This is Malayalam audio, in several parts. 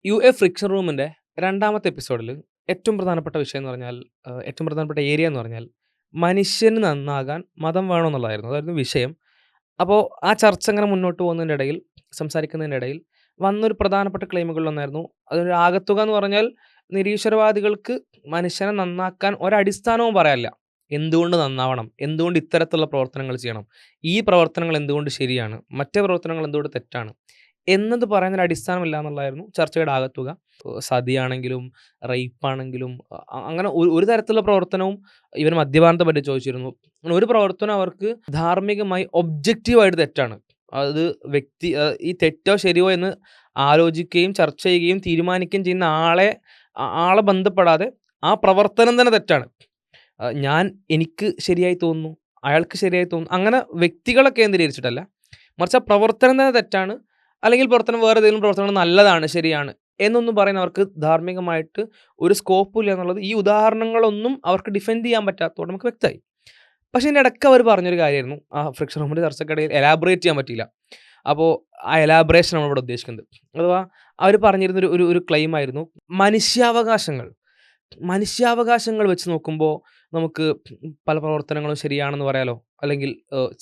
യു എ ഫ്രിക്ഷൻ റൂമിൻ്റെ രണ്ടാമത്തെ എപ്പിസോഡിൽ ഏറ്റവും പ്രധാനപ്പെട്ട വിഷയം എന്ന് പറഞ്ഞാൽ ഏറ്റവും പ്രധാനപ്പെട്ട ഏരിയ എന്ന് പറഞ്ഞാൽ മനുഷ്യന് നന്നാകാൻ മതം വേണമെന്നുള്ളതായിരുന്നു. അതായിരുന്നു വിഷയം. അപ്പോൾ ആ ചർച്ച അങ്ങനെ മുന്നോട്ട് പോകുന്നതിൻ്റെ ഇടയിൽ സംസാരിക്കുന്നതിൻ്റെ ഇടയിൽ വന്നൊരു പ്രധാനപ്പെട്ട ക്ലെയിമുകളിലൊന്നായിരുന്നു. അതൊരു ആകത്തുക എന്ന് പറഞ്ഞാൽ നിരീശ്വരവാദികൾക്ക് മനുഷ്യനെ നന്നാക്കാൻ ഒരടിസ്ഥാനവും പറയാനില്ല. എന്തുകൊണ്ട് നന്നാവണം? എന്തുകൊണ്ട് ഇത്തരത്തിലുള്ള പ്രവർത്തനങ്ങൾ ചെയ്യണം? ഈ പ്രവർത്തനങ്ങൾ എന്തുകൊണ്ട് ശരിയാണ്? മറ്റേ പ്രവർത്തനങ്ങൾ എന്തുകൊണ്ട് തെറ്റാണ്? എന്നത് പറയുന്നൊരു അടിസ്ഥാനമില്ല എന്നുള്ളതായിരുന്നു ചർച്ചയുടെ ആകത്തുക. സതിയാണെങ്കിലും റേപ്പാണെങ്കിലും അങ്ങനെ ഒരു തരത്തിലുള്ള പ്രവർത്തനവും ഇവർ മദ്യപാനത്തെ പറ്റി ചോദിച്ചിരുന്നു. അങ്ങനെ ഒരു പ്രവർത്തനം അവർക്ക് ധാർമ്മികമായി ഒബ്ജക്റ്റീവായിട്ട് തെറ്റാണ്. അത് ഈ തെറ്റോ ശരിയോ എന്ന് ആലോചിക്കുകയും ചർച്ച ചെയ്യുകയും തീരുമാനിക്കുകയും ചെയ്യുന്ന ആളെ ബന്ധപ്പെടാതെ ആ പ്രവർത്തനം തന്നെ തെറ്റാണ്. എനിക്ക് ശരിയായി തോന്നുന്നു, അയാൾക്ക് ശരിയായി തോന്നുന്നു, അങ്ങനെ വ്യക്തികളെ കേന്ദ്രീകരിച്ചിട്ടല്ല. മറിച്ച് ആ പ്രവർത്തനം തന്നെ തെറ്റാണ്. അല്ലെങ്കിൽ പ്രവർത്തനം വേറെ ഏതെങ്കിലും പ്രവർത്തനം നല്ലതാണ്, ശരിയാണ് എന്നൊന്നും പറയുന്നവർക്ക് ധാർമ്മികമായിട്ട് ഒരു സ്കോപ്പും ഇല്ല എന്നുള്ളത് ഈ ഉദാഹരണങ്ങളൊന്നും അവർക്ക് ഡിഫെൻഡ് ചെയ്യാൻ പറ്റാത്തതുകൊണ്ട് നമുക്ക് വ്യക്തമായി. പക്ഷേ ഇതിൻ്റെ ഇടയ്ക്ക് അവർ പറഞ്ഞൊരു കാര്യമായിരുന്നു, ആ ഫ്രിക്ഷൻ റൂമിൻ്റെ ചർച്ചക്കിടയിൽ എലാബറേറ്റ് ചെയ്യാൻ പറ്റിയില്ല. അപ്പോൾ ആ എലാബറേഷൻ നമ്മളിവിടെ ഉദ്ദേശിക്കുന്നത്. അഥവാ അവർ പറഞ്ഞിരുന്നൊരു ഒരു ഒരു ക്ലെയിം ആയിരുന്നു, മനുഷ്യാവകാശങ്ങൾ മനുഷ്യാവകാശങ്ങൾ വെച്ച് നോക്കുമ്പോൾ നമുക്ക് പല പ്രവർത്തനങ്ങളും ശരിയാണെന്ന് പറയാലോ, അല്ലെങ്കിൽ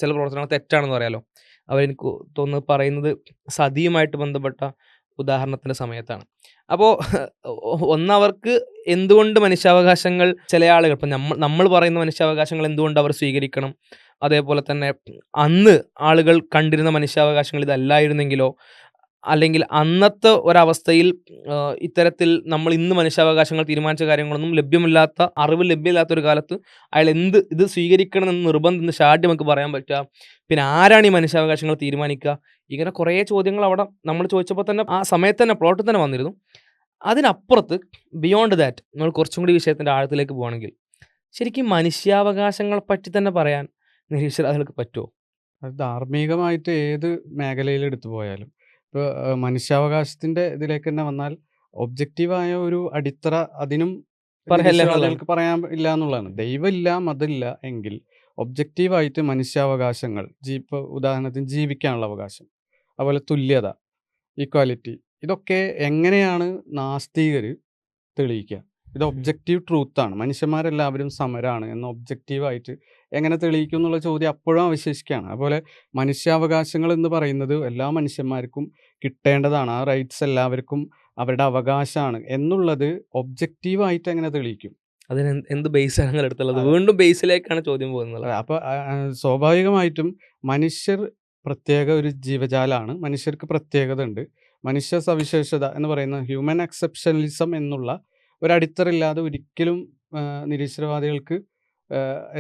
ചില പ്രവർത്തനങ്ങൾ തെറ്റാണെന്ന് പറയാലോ. അവരെനിക്ക് തോന്നുന്നത് പറയുന്നത് സതിയുമായിട്ട് ബന്ധപ്പെട്ട ഉദാഹരണത്തിൻ്റെ സമയത്താണ്. അപ്പോൾ ഒന്നവർക്ക് എന്തുകൊണ്ട് മനുഷ്യാവകാശങ്ങൾ ചില ആളുകൾ ഇപ്പം നമ്മൾ പറയുന്ന മനുഷ്യാവകാശങ്ങൾ എന്തുകൊണ്ട് അവർ സ്വീകരിക്കണം? അതേപോലെ തന്നെ അന്ന് ആളുകൾ കണ്ടിരുന്ന മനുഷ്യാവകാശങ്ങൾ ഇതല്ലായിരുന്നെങ്കിലോ? അല്ലെങ്കിൽ അന്നത്തെ ഒരവസ്ഥയിൽ ഇത്തരത്തിൽ നമ്മൾ ഇന്ന് മനുഷ്യാവകാശങ്ങൾ തീരുമാനിച്ച കാര്യങ്ങളൊന്നും അറിവ് ലഭ്യമല്ലാത്ത ഒരു കാലത്ത് അയാൾ ഇത് സ്വീകരിക്കണമെന്ന് നിർബന്ധം ഷാഠ്യം നമുക്ക് പറയാൻ പറ്റുക? പിന്നെ ആരാണ് ഈ മനുഷ്യാവകാശങ്ങൾ തീരുമാനിക്കുക? ഇങ്ങനെ കുറേ ചോദ്യങ്ങൾ അവിടെ നമ്മൾ ചോദിച്ചപ്പോൾ തന്നെ ആ സമയത്ത് തന്നെ പ്ലോട്ടിൽ തന്നെ വന്നിരുന്നു. അതിനപ്പുറത്ത് ബിയോണ്ട് ദാറ്റ് നമ്മൾ കുറച്ചും കൂടി വിഷയത്തിൻ്റെ ആഴത്തിലേക്ക് പോവുകയാണെങ്കിൽ ശരിക്കും മനുഷ്യാവകാശങ്ങളെ പറ്റി തന്നെ പറയാൻ നിരീശ്വരവാദികൾക്ക് പറ്റുമോ? അത് ധാർമ്മികമായിട്ട് ഏത് മേഖലയിൽ എടുത്തു പോയാലും ഇപ്പോൾ മനുഷ്യാവകാശത്തിൻ്റെ ഇതിലേക്ക് തന്നെ വന്നാൽ ഒബ്ജക്റ്റീവായ ഒരു അടിത്തറ അതിനും പറയല്ല എന്നുള്ളതാണ്. നിരീശ്വരവാദികൾക്ക് പറയാൻ ഇല്ല എന്നുള്ളതാണ്. ദൈവമില്ല, മതമില്ല എങ്കിൽ ഒബ്ജക്റ്റീവായിട്ട് മനുഷ്യാവകാശങ്ങൾ ഇപ്പോൾ ഉദാഹരണത്തിന് ജീവിക്കാനുള്ള അവകാശം, അതുപോലെ തുല്യത, ഈക്വാലിറ്റി, ഇതൊക്കെ എങ്ങനെയാണ് നാസ്തികർ തെളിയിക്കുക? ഇത് ഒബ്ജക്റ്റീവ് ട്രൂത്താണ്. മനുഷ്യന്മാരെല്ലാവരും സമരാണ് എന്ന് ഒബ്ജക്റ്റീവായിട്ട് എങ്ങനെ തെളിയിക്കും എന്നുള്ള ചോദ്യം അപ്പോഴും അവശേഷിക്കുകയാണ്. അതുപോലെ മനുഷ്യാവകാശങ്ങൾ എന്ന് പറയുന്നത് എല്ലാ മനുഷ്യന്മാർക്കും കിട്ടേണ്ടതാണ്. ആ റൈറ്റ്സ് എല്ലാവർക്കും അവരുടെ അവകാശമാണ് എന്നുള്ളത് ഒബ്ജക്റ്റീവായിട്ട് എങ്ങനെ തെളിയിക്കും? അതിന് എന്ത് ബേസാണ് നിങ്ങൾ എടുത്തുള്ളത്? അതെ. വീണ്ടും ബേസിലേക്കാണ് ചോദ്യം പോകുന്നത്. അതെ. അപ്പോൾ സ്വാഭാവികമായിട്ടും മനുഷ്യർ പ്രത്യേക ഒരു ജീവജാലമാണ്. മനുഷ്യർക്ക് പ്രത്യേകത ഉണ്ട്. മനുഷ്യ സവിശേഷത എന്ന് പറയുന്ന ഹ്യൂമൻ എക്സെപ്ഷനലിസം എന്നുള്ള ഒരടിത്തറയില്ലാതെ ഒരിക്കലും നിരീശ്വരവാദികൾക്ക്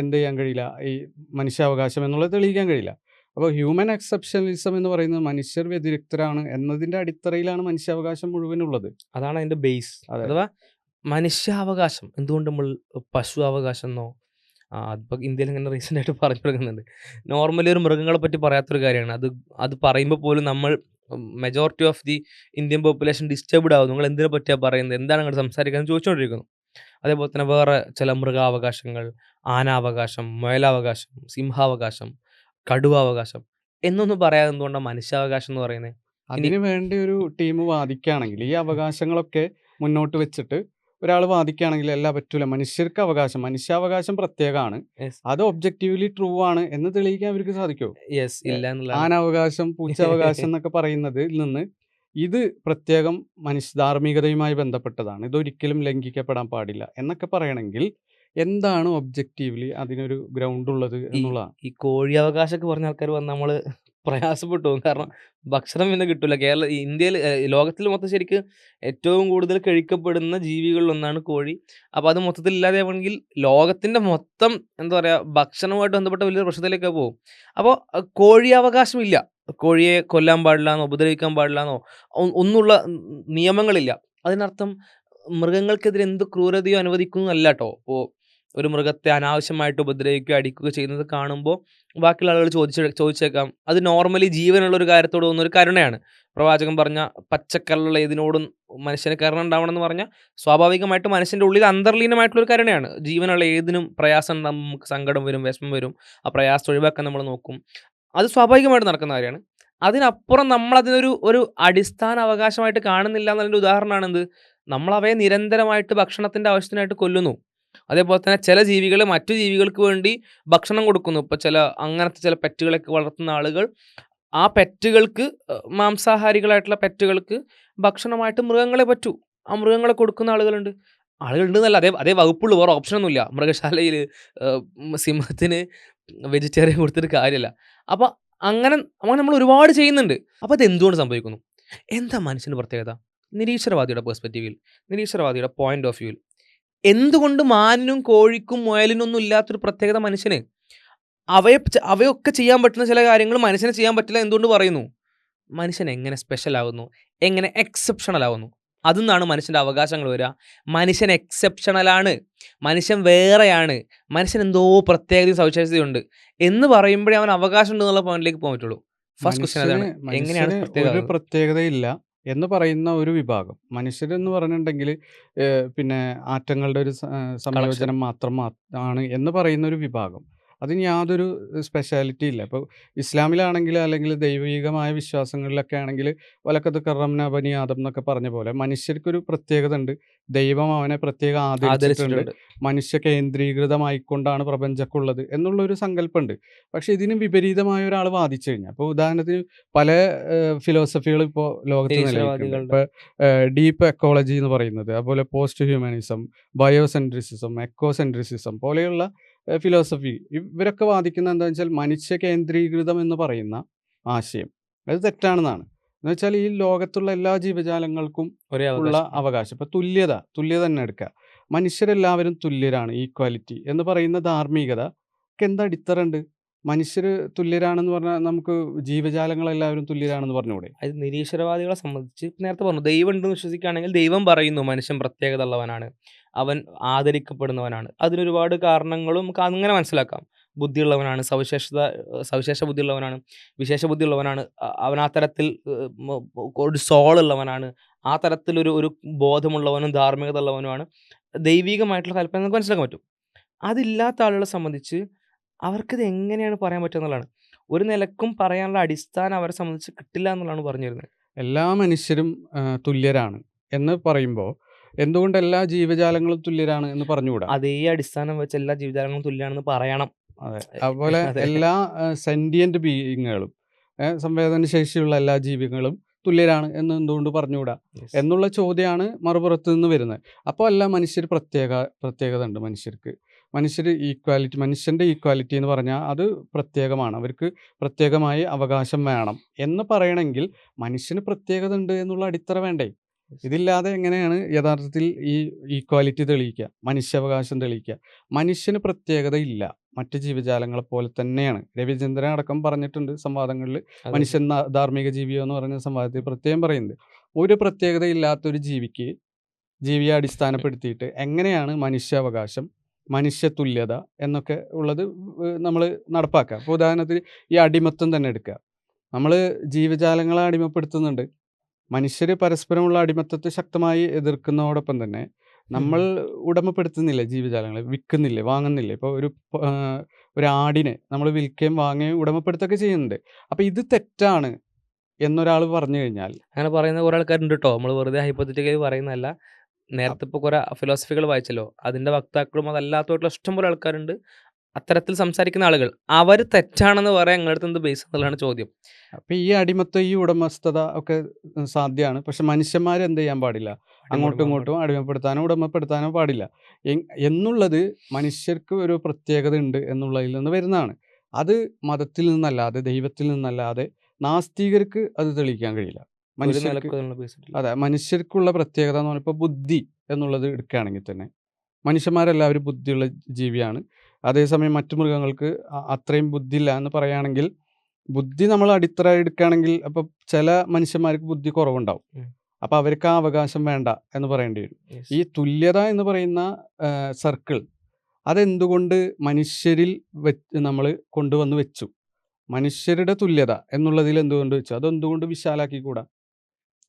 എന്ത് ചെയ്യാൻ കഴിയില്ല, ഈ മനുഷ്യാവകാശം എന്നുള്ളത് തെളിയിക്കാൻ കഴിയില്ല. അപ്പോൾ ഹ്യൂമൻ എക്സെപ്ഷനലിസം എന്ന് പറയുന്നത് മനുഷ്യർ വ്യതിരിക്തരാണ് എന്നതിൻ്റെ അടിത്തറയിലാണ് മനുഷ്യാവകാശം മുഴുവനുള്ളത്. അതാണ് അതിന്റെ ബേസ്. അതെ. അഥവാ മനുഷ്യാവകാശം എന്തുകൊണ്ട് നമ്മൾ പശു അവകാശം എന്നോ അതിപ്പോൾ ഇന്ത്യയിൽ ഇങ്ങനെ റീസെൻ്റ് ആയിട്ട് പറഞ്ഞു തുടങ്ങുന്നുണ്ട്. നോർമലി ഒരു മൃഗങ്ങളെ പറ്റി പറയാത്തൊരു കാര്യമാണ്. അത് പറയുമ്പോൾ പോലും നമ്മൾ majority of the Indian population disturbed ആവും. നിങ്ങൾ എന്തിനെ പറ്റിയാണ് പറയുന്നത്? എന്താണ് നിങ്ങൾ സംസാരിക്കുന്നത് എന്ന് ചോദിച്ചുകൊണ്ടിരിക്കുന്നു. അതേപോലെ തന്നെ വേറെ ചില മൃഗാവകാശങ്ങൾ, ആനാവകാശം, മുയലാവകാശം, സിംഹാവകാശം, കടുവാവകാശം എന്നൊന്നും പറയാതെ എന്തുകൊണ്ടാണ് മനുഷ്യാവകാശം എന്ന് പറയുന്നത്? ഇനി അതിന് വേണ്ടി ഒരു ടീം വാദിക്കുകയാണെങ്കിൽ ഈ അവകാശങ്ങളൊക്കെ മുന്നോട്ട് വെച്ചിട്ട് ഒരാൾ വാദിക്കുകയാണെങ്കിൽ എല്ലാം പറ്റൂല, മനുഷ്യർക്ക് അവകാശം, മനുഷ്യാവകാശം പ്രത്യേകമാണ്, യെസ്, അത് ഒബ്ജക്റ്റീവ്ലി ട്രൂ ആണ് എന്ന് തെളിയിക്കാൻ അവർക്ക് സാധിക്കുമോ? യെസ് ഇല്ല എന്നുള്ളതാണ്. ആനവകാശം, പൂച്ചാവകാശം എന്നൊക്കെ പറയുന്നതിൽ നിന്ന് ഇത് പ്രത്യേകം ധാർമ്മികതയുമായി ബന്ധപ്പെട്ടതാണ്, ഇതൊരിക്കലും ലംഘിക്കപ്പെടാൻ പാടില്ല എന്നൊക്കെ പറയണമെങ്കിൽ എന്താണ് ഒബ്ജക്റ്റീവ്ലി അതിനൊരു ഗ്രൗണ്ട് ഉള്ളത് ഈ എന്നുള്ളതാണ്. ഈ കോഴി അവകാശമൊക്കെ പറഞ്ഞ ആൾക്കാർ വന്ന് നമ്മള് പ്രയാസപ്പെട്ടു പോകും. കാരണം ഭക്ഷണം പിന്നെ കിട്ടൂല. ഇന്ത്യയിൽ ലോകത്തിൽ മൊത്തം ശരിക്ക് ഏറ്റവും കൂടുതൽ കഴിക്കപ്പെടുന്ന ജീവികളിലൊന്നാണ് കോഴി. അപ്പോൾ അത് മൊത്തത്തിൽ ഇല്ലാതെയാവണമെങ്കിൽ ലോകത്തിൻ്റെ മൊത്തം എന്താ പറയുക ഭക്ഷണവുമായിട്ട് ബന്ധപ്പെട്ട വലിയൊരു പ്രശ്നത്തിലേക്ക് പോകും. അപ്പോൾ കോഴി അവകാശമില്ല. കോഴിയെ കൊല്ലാൻ പാടില്ലാന്നോ ഉപദ്രവിക്കാൻ പാടില്ലാന്നോ ഒന്നുമുള്ള നിയമങ്ങളില്ല. അതിനർത്ഥം മൃഗങ്ങൾക്കെതിരെ എന്ത് ക്രൂരതയോ അനുവദിക്കുന്നതല്ല ട്ടോ. ഇപ്പോൾ ഒരു മൃഗത്തെ അനാവശ്യമായിട്ട് ഉപദ്രവിക്കുകയോ അടിക്കുകയോ ചെയ്യുന്നത് കാണുമ്പോൾ ബാക്കിയുള്ള ആളുകൾ ചോദിച്ചേക്കാം, അത് നോർമലി ജീവനുള്ള ഒരു കാര്യത്തോട് തോന്നുന്ന ഒരു കരുണയാണ്. പ്രവാചകൻ പറഞ്ഞ പച്ചക്കല്ലുള്ള ഇതിനോടും മനുഷ്യന് കരുണ ഉണ്ടാവണം എന്ന് പറഞ്ഞാൽ സ്വാഭാവികമായിട്ടും മനുഷ്യൻ്റെ ഉള്ളിൽ അന്തർലീനമായിട്ടുള്ള ഒരു കരുണയാണ്. ജീവനുള്ള ഏതിനും പ്രയാസം ഉണ്ടാകുമ്പോൾ നമുക്ക് സങ്കടം വരും, വിഷമം വരും. ആ പ്രയാസം ഒഴിവാക്കാൻ നമ്മൾ നോക്കും. അത് സ്വാഭാവികമായിട്ട് നടക്കുന്ന കാര്യമാണ്. അതിനപ്പുറം നമ്മളതിനൊരു ഒരു അടിസ്ഥാന അവകാശമായിട്ട് കാണുന്നില്ല എന്നുള്ളതിന്റെ ഉദാഹരണമാണെന്ത്? നമ്മളവയെ നിരന്തരമായിട്ട് ഭക്ഷണത്തിന്റെ ആവശ്യത്തിനായിട്ട് കൊല്ലുന്നു. അതേപോലെ തന്നെ ചില ജീവികള് മറ്റു ജീവികൾക്ക് വേണ്ടി ഭക്ഷണം കൊടുക്കുന്നു. ഇപ്പൊ അങ്ങനത്തെ ചില പെറ്റുകളൊക്കെ വളർത്തുന്ന ആളുകൾ ആ പെറ്റുകൾക്ക് മാംസാഹാരികളായിട്ടുള്ള പെറ്റുകൾക്ക് ഭക്ഷണമായിട്ട് മൃഗങ്ങളെ പറ്റൂ. ആ മൃഗങ്ങളെ കൊടുക്കുന്ന ആളുകളുണ്ട്. ആളുകളുണ്ടെന്നല്ല അതേ അതേ വകുപ്പുള്ളൂ. വേറെ ഓപ്ഷനൊന്നുമില്ല. മൃഗശാലയില് സിംഹത്തിന് വെജിറ്റേറിയൻ കൊടുത്തിട്ട് കാര്യല്ല. അപ്പൊ അങ്ങനെ അങ്ങനെ നമ്മൾ ഒരുപാട് ചെയ്യുന്നുണ്ട്. അപ്പൊ ഇതെന്തുകൊണ്ട് സംഭവിക്കുന്നു? എന്താ മനുഷ്യന്റെ പ്രത്യേകത? നിരീശ്വരവാദിയുടെ പെർസ്പെക്റ്റീവിൽ, നിരീശ്വരവാദിയുടെ പോയിന്റ് ഓഫ് വ്യൂവിൽ എന്തുകൊണ്ട് മാനിനും കോഴിക്കും മുയലിനൊന്നും ഇല്ലാത്തൊരു പ്രത്യേകത മനുഷ്യന്? അവയൊക്കെ ചെയ്യാൻ പറ്റുന്ന ചില കാര്യങ്ങൾ മനുഷ്യന് ചെയ്യാൻ പറ്റില്ല എന്തുകൊണ്ട് പറയുന്നു? മനുഷ്യൻ എങ്ങനെ സ്പെഷ്യൽ ആകുന്നു? എങ്ങനെ എക്സെപ്ഷണൽ ആകുന്നു? അതിന്നാണ് മനുഷ്യന്റെ അവകാശങ്ങൾ വരിക. മനുഷ്യൻ എക്സെപ്ഷണലാണ്. മനുഷ്യൻ വേറെയാണ്. മനുഷ്യന് എന്തോ പ്രത്യേകതയും സവിശേഷതയുണ്ട് എന്ന് പറയുമ്പോഴേ അവന് അവകാശം ഉണ്ടെന്നുള്ള പോയിന്റിലേക്ക് പോകാൻ പറ്റുള്ളൂ. ഫസ്റ്റ് ക്വസ്റ്റ്യൻ മനുഷ്യന് അതാണ്. എങ്ങനെയാണ് മനുഷ്യന് പ്രത്യേകത ഒരു ആകുന്നത്? പ്രത്യേകതയില്ല എന്ന് പറയുന്ന ഒരു വിഭാഗം. മനുഷ്യരെന്ന് പറഞ്ഞിട്ടുണ്ടെങ്കിൽ പിന്നെ ആറ്റങ്ങളുടെ ഒരു കളക്ഷൻ. സംയോജനം മാത്രം ആണ് എന്ന് പറയുന്ന ഒരു വിഭാഗം. അതിന് യാതൊരു സ്പെഷ്യാലിറ്റി ഇല്ല. ഇപ്പോൾ ഇസ്ലാമിലാണെങ്കിൽ അല്ലെങ്കിൽ ദൈവികമായ വിശ്വാസങ്ങളിലൊക്കെ ആണെങ്കിൽ "വലഖദ് കറംനാ ബനി ആദം" എന്നൊക്കെ പറഞ്ഞ പോലെ മനുഷ്യർക്കൊരു പ്രത്യേകത ഉണ്ട്. ദൈവം അവനെ പ്രത്യേകം ആദരിച്ചിട്ടുണ്ട്. ആദരിച്ചിട്ടുണ്ട്. മനുഷ്യ കേന്ദ്രീകൃതമായിക്കൊണ്ടാണ് പ്രപഞ്ചമൊക്കെ ഉള്ളത് എന്നുള്ളൊരു സങ്കല്പമുണ്ട്. പക്ഷേ ഇതിന് വിപരീതമായ ഒരാൾ വാദിച്ചു കഴിഞ്ഞാൽ ഇപ്പോൾ ഉദാഹരണത്തിന് പല ഫിലോസഫികൾ ഇപ്പോൾ ലോകത്ത് നിലനിൽക്കുന്നുണ്ട്. നിരീശ്വരവാദികളുടെ ഇപ്പോൾ ഡീപ്പ് എക്കോളജി എന്ന് പറയുന്നത്, അതുപോലെ പോസ്റ്റ് ഹ്യൂമനിസം, ബയോസെൻട്രിസിസം, എക്കോസെൻട്രിസിസം പോലെയുള്ള ഫിലോസഫി ഇവരൊക്കെ വാദിക്കുന്നത് എന്താണെന്ന് വെച്ചാൽ മനുഷ്യ കേന്ദ്രീകൃതം എന്ന് പറയുന്ന ആശയം അത് തെറ്റാണെന്നാണ്. എന്ന് വെച്ചാൽ ഈ ലോകത്തുള്ള എല്ലാ ജീവജാലങ്ങൾക്കും ഒരേ ഉള്ള അവകാശം. അവകാശം. ഇപ്പോൾ തുല്യത തന്നെ എടുക്കുക. മനുഷ്യരെല്ലാവരും തുല്യരാണ്, ഈക്വാലിറ്റി എന്ന് പറയുന്ന ധാർമ്മികതക്ക് എന്ത് അടിത്തറയുണ്ട്? മനുഷ്യർ തുല്യരാണെന്ന് പറഞ്ഞാൽ നമുക്ക് ജീവജാലങ്ങളെല്ലാവരും തുല്യരാണെന്ന് പറഞ്ഞുകൂടെ? അത് നിരീശ്വരവാദികളെ സംബന്ധിച്ച് നേരത്തെ പറഞ്ഞു ദൈവം ഉണ്ടെന്ന് വിശ്വസിക്കുകയാണെങ്കിൽ ദൈവം പറയുന്നു മനുഷ്യൻ പ്രത്യേകത ഉള്ളവനാണ്. അവൻ ആദരിക്കപ്പെടുന്നവനാണ്. അതിനൊരുപാട് കാരണങ്ങളും നമുക്ക് അങ്ങനെ മനസ്സിലാക്കാം. ബുദ്ധിയുള്ളവനാണ്, സവിശേഷ ബുദ്ധിയുള്ളവനാണ്, വിശേഷ ബുദ്ധിയുള്ളവനാണ്. അവൻ ആ തരത്തിൽ ഒരു സോൾ ഉള്ളവനാണ്. ആ തരത്തിലൊരു ഒരു ബോധമുള്ളവനും ധാർമ്മികത ഉള്ളവനുമാണ്. ദൈവികമായിട്ടുള്ള കൽപ്പന നമുക്ക് മനസ്സിലാക്കാൻ പറ്റും. അതില്ലാത്ത ആളുകളെ സംബന്ധിച്ച് അവർക്കിത് എങ്ങനെയാണ് പറയാൻ പറ്റുക എന്നുള്ളതാണ്. ഒരു നിലക്കും പറയാനുള്ള അടിസ്ഥാനം അവരെ സംബന്ധിച്ച് കിട്ടില്ല എന്നുള്ളതാണ് പറഞ്ഞു വരുന്നത്. എല്ലാ മനുഷ്യരും തുല്യരാണ് എന്ന് പറയുമ്പോൾ എന്തുകൊണ്ട് എല്ലാ ജീവജാലങ്ങളും തുല്യരാണ് എന്ന് പറഞ്ഞുകൂടാ? അതേ അടിസ്ഥാനം വെച്ച് എല്ലാ ജീവജാലങ്ങളും തുല്യമാണെന്ന് പറയണം. അതെ. അതുപോലെ അതെ. എല്ലാ സെന്റിയന്റ് ബീയിങ്ങുകളും സംവേദന ശേഷിയുള്ള എല്ലാ ജീവികളും തുല്യരാണ് എന്ന് എന്തുകൊണ്ട് പറഞ്ഞുകൂടാ? യെസ്. എന്നുള്ള ചോദ്യമാണ് മറുപുറത്ത് നിന്ന് വരുന്നത്. അപ്പോൾ അല്ല മനുഷ്യർ പ്രത്യേകത ഉണ്ട് മനുഷ്യർക്ക്. മനുഷ്യൻ്റെ ഈക്വാലിറ്റി എന്ന് പറഞ്ഞാൽ അത് പ്രത്യേകമാണ്. അവർക്ക് പ്രത്യേകമായി അവകാശം വേണം എന്ന് പറയണമെങ്കിൽ മനുഷ്യന് പ്രത്യേകത ഉണ്ട് എന്നുള്ള അടിത്തറ വേണ്ടേ? ഇതില്ലാതെ എങ്ങനെയാണ് യഥാർത്ഥത്തിൽ ഈ ഈക്വാലിറ്റി തെളിയിക്കുക? മനുഷ്യാവകാശം തെളിയിക്കുക? മനുഷ്യന് പ്രത്യേകത ഇല്ല. മറ്റ് ജീവജാലങ്ങളെ പോലെ തന്നെയാണ്. രവിചന്ദ്രൻ അടക്കം പറഞ്ഞിട്ടുണ്ട് സംവാദങ്ങളിൽ. അതെ. മനുഷ്യൻ ധാർമ്മിക ജീവിയോ എന്ന് പറഞ്ഞ സംവാദത്തിൽ പ്രത്യേകം പറയുന്നുണ്ട്. ഒരു പ്രത്യേകതയില്ലാത്തൊരു ജീവിയെ അടിസ്ഥാനപ്പെടുത്തിയിട്ട് എങ്ങനെയാണ് മനുഷ്യാവകാശം, മനുഷ്യതുല്യത എന്നൊക്കെ ഉള്ളത് നമ്മൾ നടപ്പാക്കുക? ഇപ്പോൾ ഉദാഹരണത്തിന് ഈ അടിമത്തം തന്നെ എടുക്കുക. നമ്മൾ ജീവജാലങ്ങളെ അടിമപ്പെടുത്തുന്നുണ്ട്. മനുഷ്യർ പരസ്പരമുള്ള അടിമത്തത്തെ ശക്തമായി എതിർക്കുന്നതോടൊപ്പം തന്നെ നമ്മൾ ഉടമപ്പെടുത്തുന്നില്ലേ ജീവജാലങ്ങളെ? വിൽക്കുന്നില്ലേ? വാങ്ങുന്നില്ലേ? ഇപ്പോൾ ഒരു ആടിനെ നമ്മൾ വിൽക്കുകയും വാങ്ങുകയും ഉടമപ്പെടുത്തുകയൊക്കെ ചെയ്യുന്നുണ്ട്. അപ്പോൾ ഇത് തെറ്റാണ് എന്നൊരാൾ പറഞ്ഞു കഴിഞ്ഞാൽ അങ്ങനെ പറയുന്ന കുറെ ആൾക്കാരുണ്ട് കേട്ടോ. നമ്മൾ വെറുതെ ഹൈപ്പോത്തറ്റിക്കലി പറയുന്നതല്ല. നേരത്തെ ഇപ്പോൾ കുറെ ഫിലോസഫികൾ വായിച്ചല്ലോ. അതിന്റെ വക്താക്കളും അതല്ലാത്തതായിട്ടുള്ള ഇഷ്ടംപോലെ ആൾക്കാരുണ്ട്. അത്തരത്തിൽ സംസാരിക്കുന്ന ആളുകൾ. അവർ തെറ്റാണെന്ന് പറയാൻ നിങ്ങളടുത്ത് എന്ത് ബേസ് എന്നുള്ളതാണ് ചോദ്യം. അപ്പോൾ ഈ അടിമത്തം, ഈ ഉടമസ്ഥത ഒക്കെ സാധ്യമാണ്. പക്ഷെ മനുഷ്യന്മാർ എന്ത് ചെയ്യാൻ പാടില്ല? അങ്ങോട്ടും ഇങ്ങോട്ടും അടിമപ്പെടുത്താനോ ഉടമപ്പെടുത്താനോ പാടില്ല. എന്നുള്ളത് മനുഷ്യർക്ക് ഒരു പ്രത്യേകത ഉണ്ട് എന്നുള്ളതിൽ നിന്ന് വരുന്നതാണ്. അത് മതത്തിൽ നിന്നല്ലാതെ, ദൈവത്തിൽ നിന്നല്ലാതെ നാസ്തികർക്ക് അത് തെളിയിക്കാൻ കഴിയില്ല. ഒരു മനുഷ്യർക്ക് നിലക്കും അതിനുള്ള ബേസ് ഇല്ല. അതെ, മനുഷ്യർക്കുള്ള പ്രത്യേകത എന്ന് പറഞ്ഞാൽ ഇപ്പോൾ ബുദ്ധി എന്നുള്ളത് എടുക്കുകയാണെങ്കിൽ തന്നെ മനുഷ്യന്മാരെല്ലാവരും ബുദ്ധിയുള്ള ജീവിയാണ്. അതേസമയം മറ്റു മൃഗങ്ങൾക്ക് അത്രയും ബുദ്ധിയില്ല എന്ന് പറയുകയാണെങ്കിൽ ബുദ്ധി നമ്മൾ അടിത്തറ എടുക്കുകയാണെങ്കിൽ അപ്പോൾ ചില മനുഷ്യന്മാർക്ക് ബുദ്ധി കുറവുണ്ടാവും. അപ്പോൾ അവർക്ക് ആ അവകാശം വേണ്ട എന്ന് പറയേണ്ടി വരും. Yes. ഈ തുല്യത എന്ന് പറയുന്ന സർക്കിൾ അതെന്തുകൊണ്ട് മനുഷ്യരിൽ നമ്മൾ കൊണ്ടുവന്ന് വെച്ചു? മനുഷ്യരുടെ തുല്യത എന്നുള്ളതിൽ എന്തുകൊണ്ട് വെച്ചു? അതെന്തുകൊണ്ട് വിശാലാക്കിക്കൂടാ?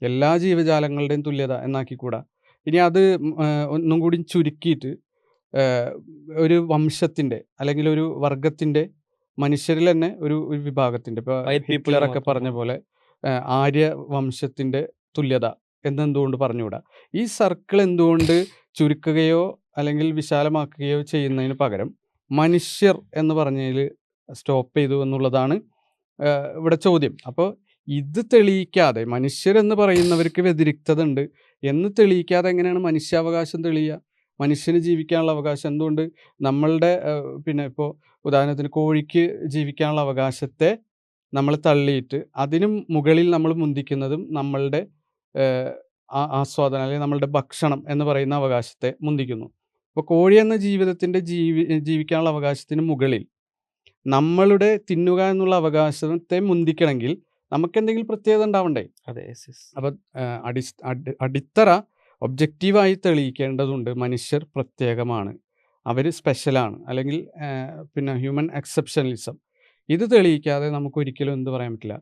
എല്ലാ ജീവജാലങ്ങളുടെയും തുല്യത എന്നാക്കിക്കൂടാ? ഇനി അത് ഒന്നും കൂടി ചുരുക്കിയിട്ട് ഒരു വംശത്തിൻ്റെ അല്ലെങ്കിൽ ഒരു വർഗത്തിൻ്റെ മനുഷ്യരിൽ തന്നെ ഒരു വിഭാഗത്തിൻ്റെ ഇപ്പോൾ വൈറ്റ് പീപ്പിളിന് ഹിറ്റ്ലറൊക്കെ മാത്രം പറഞ്ഞ പോലെ ആര്യ വംശത്തിൻ്റെ തുല്യത എന്നെന്തുകൊണ്ട് പറഞ്ഞുകൂടാ? ഈ സർക്കിൾ എന്തുകൊണ്ട് ചുരുക്കുകയോ അല്ലെങ്കിൽ വിശാലമാക്കുകയോ ചെയ്യുന്നതിന് പകരം മനുഷ്യർ എന്ന് പറഞ്ഞതിൽ സ്റ്റോപ്പ് ചെയ്തു എന്നുള്ളതാണ് ഇവിടെ ചോദ്യം. അപ്പോൾ ഇത് തെളിയിക്കാതെ മനുഷ്യരെന്ന് പറയുന്നവർക്ക് വ്യതിരിക്തത ഉണ്ട് എന്ന് തെളിയിക്കാതെ എങ്ങനെയാണ് മനുഷ്യാവകാശം തെളിയുക? മനുഷ്യന് ജീവിക്കാനുള്ള അവകാശം എന്തുകൊണ്ട് നമ്മളുടെ പിന്നെ ഇപ്പോൾ ഉദാഹരണത്തിന് കോഴിക്ക് ജീവിക്കാനുള്ള അവകാശത്തെ നമ്മൾ തള്ളിയിട്ട് അതിനും മുകളിൽ നമ്മൾ മുന്തിക്കുന്നതും നമ്മളുടെ ആസ്വാദനം അല്ലെങ്കിൽ നമ്മളുടെ ഭക്ഷണം എന്ന് പറയുന്ന അവകാശത്തെ മുന്തിക്കുന്നു. അപ്പോൾ കോഴി എന്ന ജീവിതത്തിൻ്റെ ജീവിക്കാനുള്ള അവകാശത്തിന് മുകളിൽ നമ്മളുടെ തിന്നുക എന്നുള്ള അവകാശത്തെ മുന്തിക്കണമെങ്കിൽ നമുക്കെന്തെങ്കിലും പ്രത്യേകത ഉണ്ടാവണ്ടേ? അതെ, yes, yes. അപ്പം അടിത്തറ ഒബ്ജക്റ്റീവായി തെളിയിക്കേണ്ടതുണ്ട്. മനുഷ്യർ പ്രത്യേകമാണ്, അവർ സ്പെഷ്യലാണ്, അല്ലെങ്കിൽ പിന്നെ ഹ്യൂമൻ എക്സെപ്ഷനലിസം. ഇത് തെളിയിക്കാതെ നമുക്കൊരിക്കലും എന്ത് പറയാൻ പറ്റില്ല,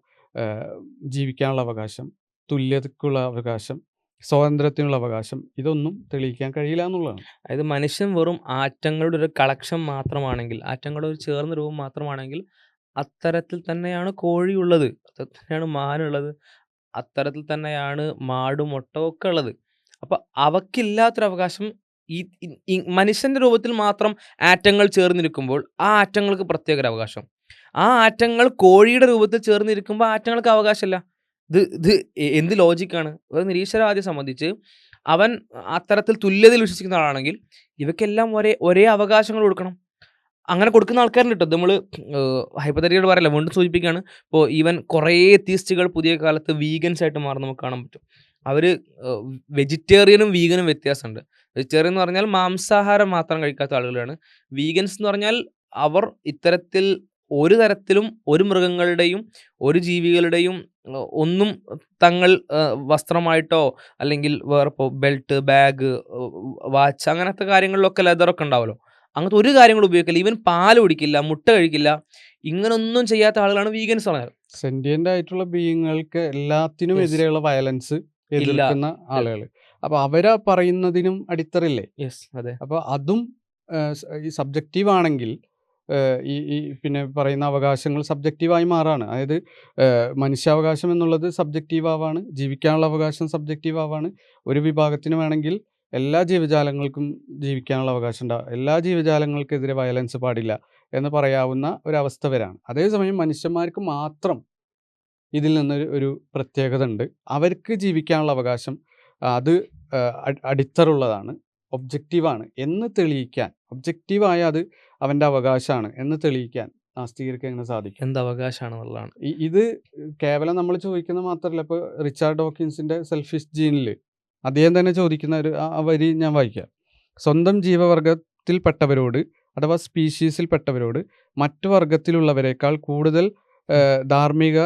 ജീവിക്കാനുള്ള അവകാശം, തുല്യതയ്ക്കുള്ള അവകാശം, സ്വാതന്ത്ര്യത്തിനുള്ള അവകാശം, ഇതൊന്നും തെളിയിക്കാൻ കഴിയില്ല എന്നുള്ളതാണ്. അതായത് മനുഷ്യൻ വെറും ആറ്റങ്ങളുടെ ഒരു കളക്ഷൻ മാത്രമാണെങ്കിൽ, ആറ്റങ്ങളുടെ ഒരു ചേർന്ന രൂപം മാത്രമാണെങ്കിൽ അത്തരത്തിൽ തന്നെയാണ് കോഴിയുള്ളത്, അത്തരത്തിൽ തന്നെയാണ് മാനുള്ളത്, അത്തരത്തിൽ തന്നെയാണ് മാടും ഒട്ടകവും ഒക്കെ ഉള്ളത്. അപ്പോൾ അവക്കില്ലാത്തൊരു അവകാശം ഈ മനുഷ്യൻ്റെ രൂപത്തിൽ മാത്രം ആറ്റങ്ങൾ ചേർന്നിരിക്കുമ്പോൾ ആ ആറ്റങ്ങൾക്ക് പ്രത്യേക ഒരു അവകാശം. ആ ആറ്റങ്ങൾ കോഴിയുടെ രൂപത്തിൽ ചേർന്നിരിക്കുമ്പോൾ ആറ്റങ്ങൾക്ക് അവകാശമില്ല. ഇത് എന്ത് ലോജിക്കാണ്? ഒരു നിരീശ്വരവാദിയെ സംബന്ധിച്ച് അവൻ അത്തരത്തിൽ തുല്യതയിൽ വിശ്വസിക്കുന്ന ആളാണെങ്കിൽ ഇവയ്ക്കെല്ലാം ഒരേ അവകാശങ്ങൾ കൊടുക്കണം. അങ്ങനെ കൊടുക്കുന്ന ആൾക്കാരുണ്ട് കേട്ടോ. നമ്മൾ ഹൈപ്പത്തറ്റിക്കൽ പറയല്ല, വീണ്ടും സൂചിപ്പിക്കുകയാണ്. ഇപ്പോൾ ഈവൻ കുറേ എത്തീസ്റ്റുകൾ പുതിയ കാലത്ത് വീഗൻസ് ആയിട്ട് മാറുന്ന നമുക്ക് കാണാൻ പറ്റും. അവർ വെജിറ്റേറിയനും വീഗനും വ്യത്യാസമുണ്ട്. വെജിറ്റേറിയൻ എന്ന് പറഞ്ഞാൽ മാംസാഹാരം മാത്രം കഴിക്കാത്ത ആളുകളാണ്. വീഗൻസ് എന്ന് പറഞ്ഞാൽ അവർ ഇത്തരത്തിൽ ഒരു തരത്തിലും ഒരു മൃഗങ്ങളുടെയും ഒരു ജീവികളുടെയും ഒന്നും തങ്ങൾ വസ്ത്രമായിട്ടോ അല്ലെങ്കിൽ വേറെ ഇപ്പോൾ ബെൽറ്റ്, ബാഗ്, വാച്ച് അങ്ങനത്തെ കാര്യങ്ങളിലൊക്കെ ലെതറൊക്കെ ഉണ്ടാവുമല്ലോ, അങ്ങനത്തെ ഒരു കാര്യങ്ങൾ ഉപയോഗിക്കില്ല. ഈവൻ പാല് കുടിക്കില്ല, മുട്ട കഴിക്കില്ല, ഇങ്ങനൊന്നും ചെയ്യാത്ത ആളുകളാണ് വീഗൻസ് പറഞ്ഞാൽ. സെന്റിയന്റ് ആയിട്ടുള്ള ബീയിങ്ങൾക്ക് എല്ലാത്തിനും Yes. എതിരെയുള്ള വയലൻസ് ഇല്ല. എതിർക്കുന്ന ആളുകൾ. അപ്പൊ അവരാ പറയുന്നതിനും അടിത്തറില്ലേ? യെസ്, അതെ. അപ്പോൾ അതും ഈ സബ്ജക്റ്റീവ് ആണെങ്കിൽ ഈ പിന്നെ പറയുന്ന അവകാശങ്ങൾ സബ്ജക്റ്റീവായി മാറാണ്. അതായത് മനുഷ്യാവകാശം എന്നുള്ളത് സബ്ജക്റ്റീവ് ആവാണ്, ജീവിക്കാനുള്ള അവകാശം സബ്ജക്റ്റീവ് ആവാണ്. ഒരു വിഭാഗത്തിന് വേണമെങ്കിൽ എല്ലാ ജീവജാലങ്ങൾക്കും ജീവിക്കാനുള്ള അവകാശം ഉണ്ടാവും, എല്ലാ ജീവജാലങ്ങൾക്കെതിരെ വയലൻസ് പാടില്ല എന്ന് പറയാവുന്ന ഒരവസ്ഥ വരാണ്. അതേസമയം മനുഷ്യന്മാർക്ക് മാത്രം ഇതിൽ നിന്ന് ഒരു പ്രത്യേകത ഉണ്ട്. അവർക്ക് ജീവിക്കാനുള്ള അവകാശം അത് അടിത്തറുള്ളതാണ്, ഒബ്ജക്റ്റീവാണ് എന്ന് തെളിയിക്കാൻ, ഒബ്ജക്റ്റീവായ അത് അവൻ്റെ അവകാശമാണ് എന്ന് തെളിയിക്കാൻ നാസ്തികർക്ക് എങ്ങനെ സാധിക്കും? എന്ത് അവകാശമാണെന്നുള്ളതാണ്. ഇത് കേവലം നമ്മൾ ചോദിക്കുന്നത് മാത്രമല്ല. ഇപ്പോൾ റിച്ചാർഡ് ഡോക്കിൻസിൻ്റെ സെൽഫിഷ് ജീനിൽ അദ്ദേഹം തന്നെ ചോദിക്കുന്ന ഒരു വരി ഞാൻ വായിക്കാം. സ്വന്തം ജീവവർഗത്തിൽപ്പെട്ടവരോട് അഥവാ സ്പീഷീസിൽപ്പെട്ടവരോട് മറ്റു വർഗത്തിലുള്ളവരെക്കാൾ കൂടുതൽ ധാർമ്മിക